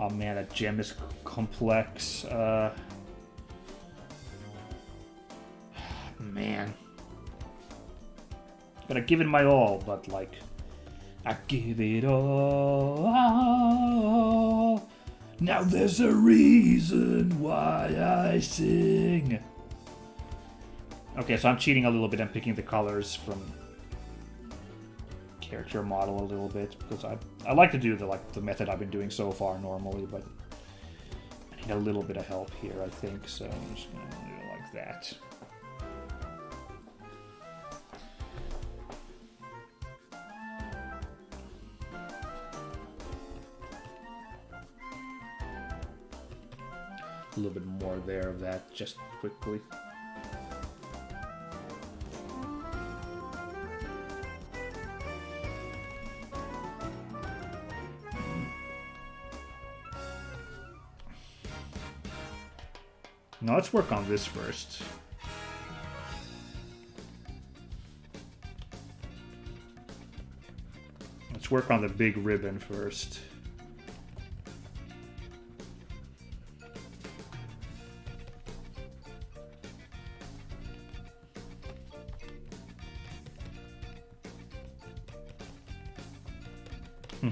Oh man, that gem is complex. Man. Gotta give it my all, but like... I give it all. Now there's a reason why I sing. Okay, so I'm cheating a little bit and picking the colors from character model a little bit because I like to do the method I've been doing so far normally, but I need a little bit of help here, I think. So I'm just gonna do it like that. A little bit more there of that, just quickly. Now let's work on this first. Let's work on the big ribbon first.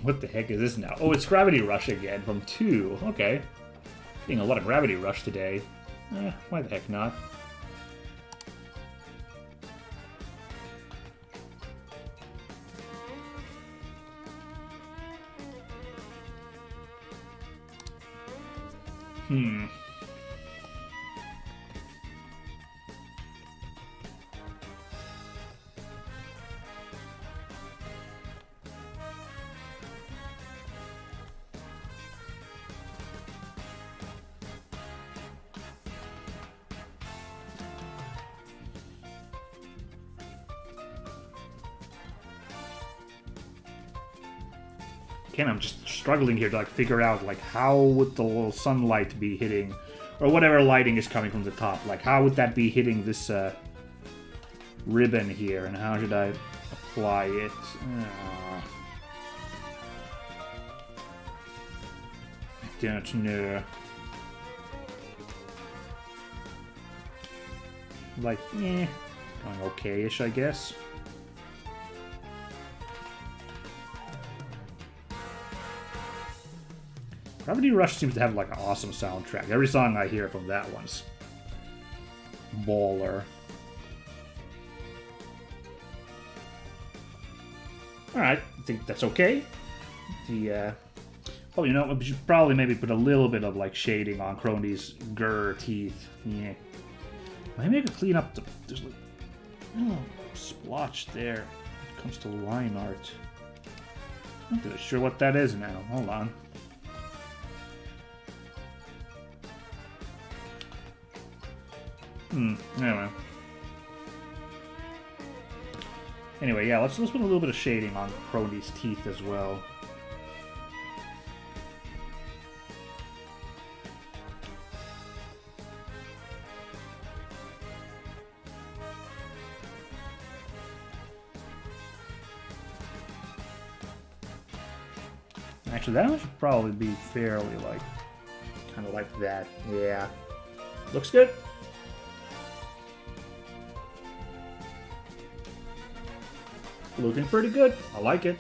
What the heck is this now? Oh, it's Gravity Rush again from 2. Okay. Getting a lot of Gravity Rush today. Why the heck not? Again, I'm just struggling here to figure out how would the little sunlight be hitting, or whatever lighting is coming from the top. How would that be hitting this ribbon here, and how should I apply it? I don't know. Going okay-ish, I guess. Gravity Rush seems to have an awesome soundtrack. Every song I hear from that one's baller. Alright, I think that's okay. Oh, you know, we should probably maybe put a little bit of shading on Crony's grr teeth. Yeah. Maybe I could clean up there's a little splotch there when it comes to line art. I'm not really sure what that is now. Hold on. Anyway, yeah, let's put a little bit of shading on Crony's teeth as well. Actually, that one should probably be fairly kind of like that. Yeah. Looks good. Looking pretty good. I like it.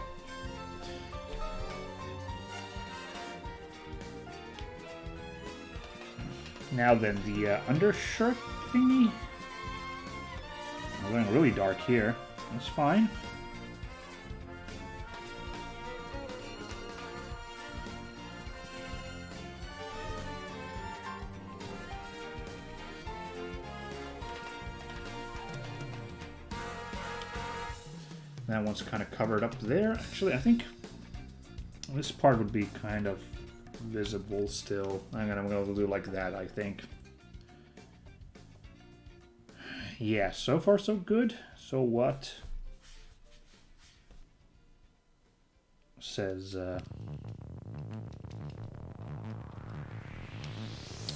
Now then, the undershirt thingy. We're going really dark here. That's fine. That one's kind of covered up there. Actually, I think this part would be kind of visible still. I'm gonna do like that, I think. Yeah, so far so good. So what? Says,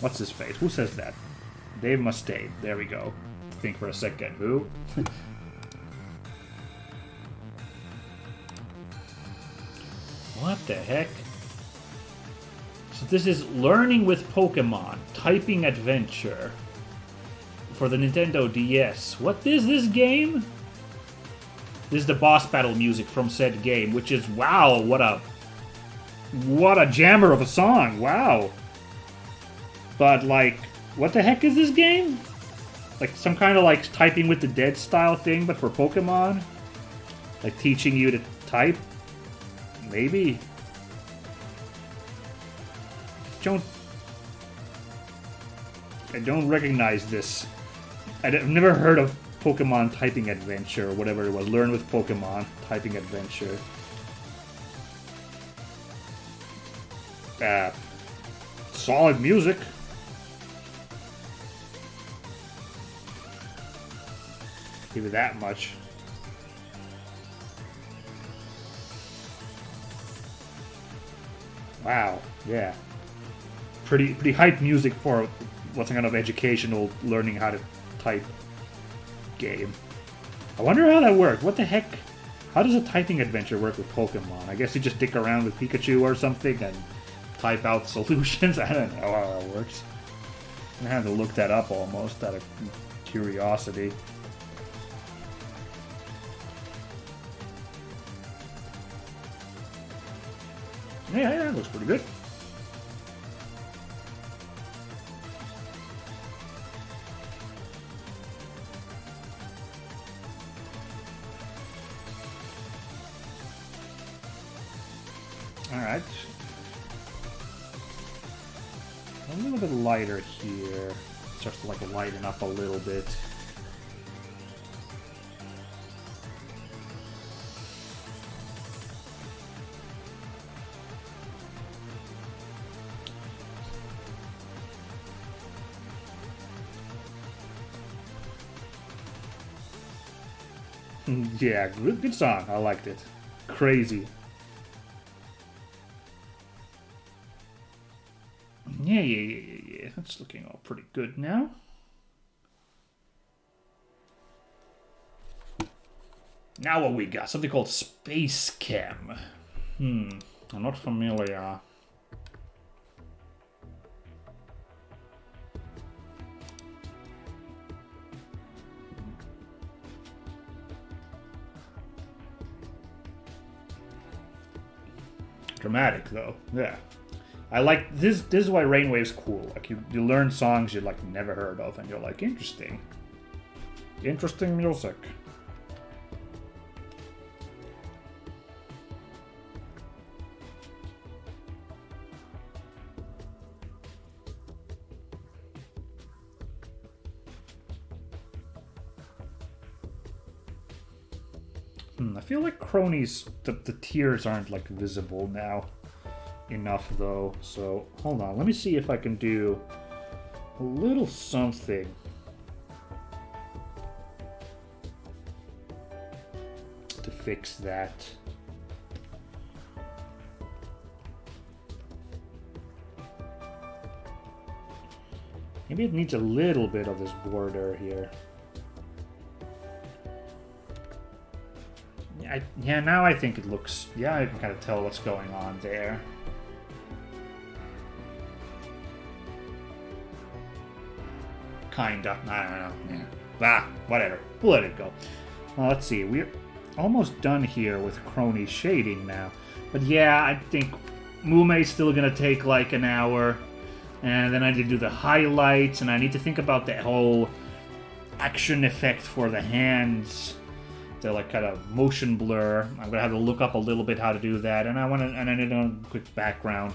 what's his face? Who says that? Dave Mustaine. There we go. Think for a second. Who? What the heck? So this is Learning with Pokemon. Typing Adventure. For the Nintendo DS. What is this game? This is the boss battle music from said game, which is, wow, what a jammer of a song. Wow. But, like, what the heck is this game? Like, some kind of, like, typing with the dead style thing, but for Pokemon? Like, teaching you to type? Maybe? I don't recognize this. I've never heard of Pokemon Typing Adventure, or whatever it was. Learn with Pokemon Typing Adventure. Solid music. Give it that much. Wow, yeah. Pretty hype music for what's kind of educational learning how to type game. I wonder how that worked. What the heck? How does a typing adventure work with Pokemon? I guess you just dick around with Pikachu or something and type out solutions. I don't know how that works. I'm gonna have to look that up almost out of curiosity. Yeah, that looks pretty good. Alright. A little bit lighter here. Starts to like lighten up a little bit. Yeah, good song. I liked it. Crazy. Yeah. That's looking all pretty good now. Now what we got? Something called Space Chem. I'm not familiar. Dramatic though, yeah. I like this. This is why Rainwave's cool. Like you learn songs you like never heard of, and you're like, interesting music. I feel like Cronies, the tears aren't like visible now enough though. So hold on, let me see if I can do a little something to fix that. Maybe it needs a little bit of this border here. Yeah, now I think it looks... Yeah, I can kind of tell what's going on there. Kinda. I don't know. Yeah. Whatever. We'll let it go. Well, let's see. We're almost done here with Crony shading now. But yeah, I think Mume's still gonna take like an hour. And then I need to do the highlights, and I need to think about the whole action effect for the hands. The like kind of motion blur. I'm gonna have to look up a little bit how to do that, and I need a quick background.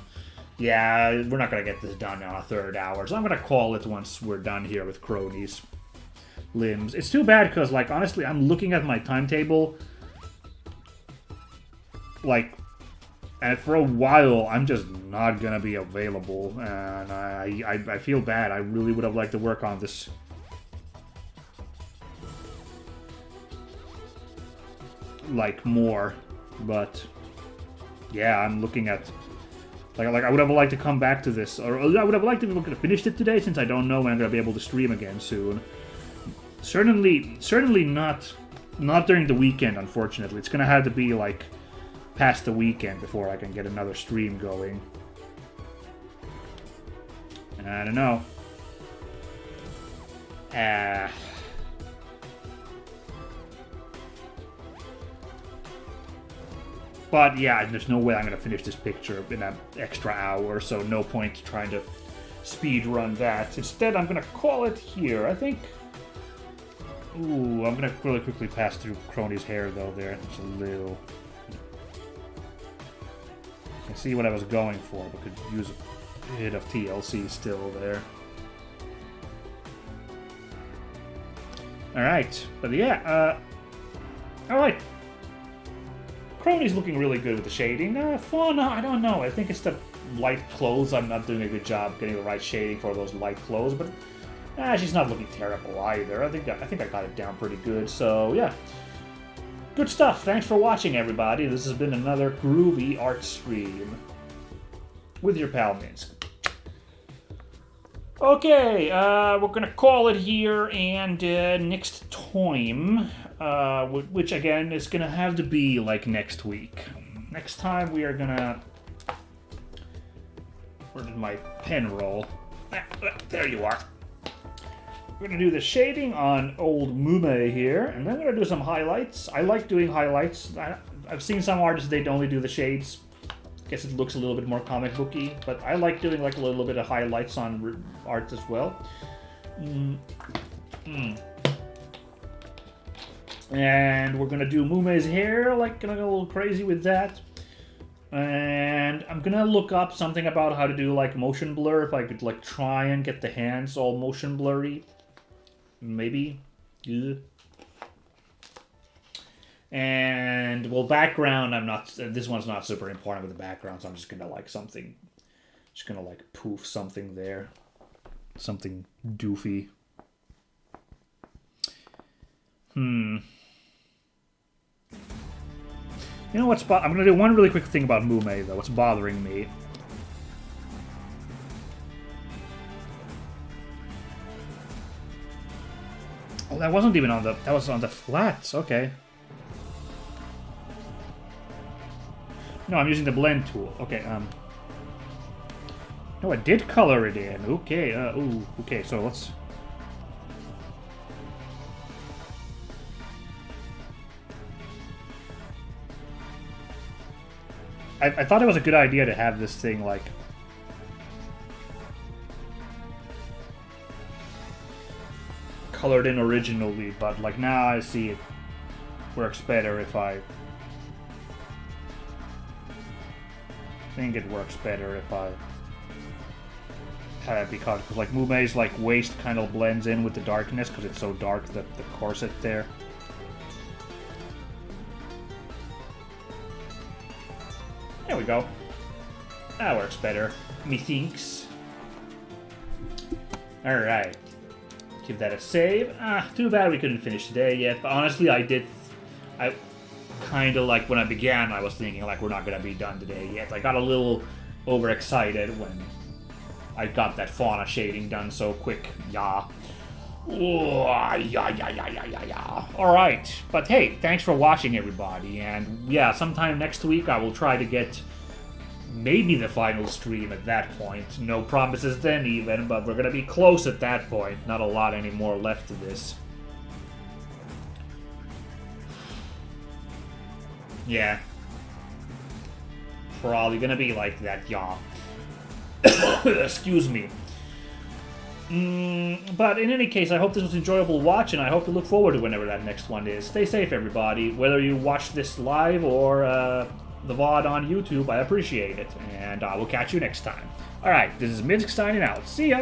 Yeah, we're not gonna get this done in a third hour, so I'm gonna call it once we're done here with Crony's limbs. It's too bad because, like, honestly, I'm looking at my timetable, like, and for a while, I'm just not gonna be available, and I feel bad. I really would have liked to work on this. Like, more, but yeah, I'm looking at like I would have liked to come back to this, or I would have liked to be able to finish it today, since I don't know when I'm gonna be able to stream again soon. Certainly not during the weekend, unfortunately. It's gonna have to be like past the weekend before I can get another stream going. And I don't know. But yeah, there's no way I'm going to finish this picture in an extra hour, so no point trying to speed run that. Instead, I'm going to call it here. I think... Ooh, I'm going to really quickly pass through Crony's hair, though, there. It's a little... I see what I was going for, but could use a bit of TLC still there. Alright, but yeah, alright. Crony's looking really good with the shading. Fauna, I don't know. I think it's the light clothes. I'm not doing a good job getting the right shading for those light clothes, but she's not looking terrible either. I think I got it down pretty good. So yeah, good stuff. Thanks for watching, everybody. This has been another Groovy art stream with your pal Minsk. Okay, we're gonna call it here, and next time, which again is gonna have to be like next week. Next time we are gonna... Where did my pen roll? There you are. We're gonna do the shading on old Mume here, and then we're gonna do some highlights. I like doing highlights. I've seen some artists, they only do the shades. Guess it looks a little bit more comic booky, but I like doing like a little bit of highlights on art as well. And we're gonna do Mume's hair, like gonna go a little crazy with that. And I'm gonna look up something about how to do like motion blur, if I could like try and get the hands all motion blurry. Maybe. Yeah. And, well, background, this one's not super important with the background, so I'm just gonna like something, just gonna like poof something there. Something doofy. You know what's, I'm gonna do one really quick thing about Mume, though, what's bothering me. Oh, that wasn't even on the, that was on the flats, okay. No, I'm using the blend tool. Okay, no, I did color it in. Okay, ooh, okay, so let's... I thought it was a good idea to have this thing, like... colored in originally, but, like, now I see it works better if I... I think it works better if I have it because like Mume's like waist kind of blends in with the darkness because it's so dark, the corset there. There we go. That works better, methinks. Alright. Give that a save. Too bad we couldn't finish today yet, but honestly I kind of like when I began, I was thinking like we're not gonna be done today yet. I got a little overexcited when I got that fauna shading done so quick. Yeah. Alright, but hey, thanks for watching, everybody, and yeah, sometime next week I will try to get maybe the final stream at that point. No promises then even, but we're gonna be close at that point. Not a lot anymore left to this. Yeah. Probably gonna be like that, yeah. Excuse me. But in any case, I hope this was enjoyable to watch, and I hope to look forward to whenever that next one is. Stay safe, everybody. Whether you watch this live or the VOD on YouTube, I appreciate it. And I will catch you next time. Alright, this is Minsk signing out. See ya!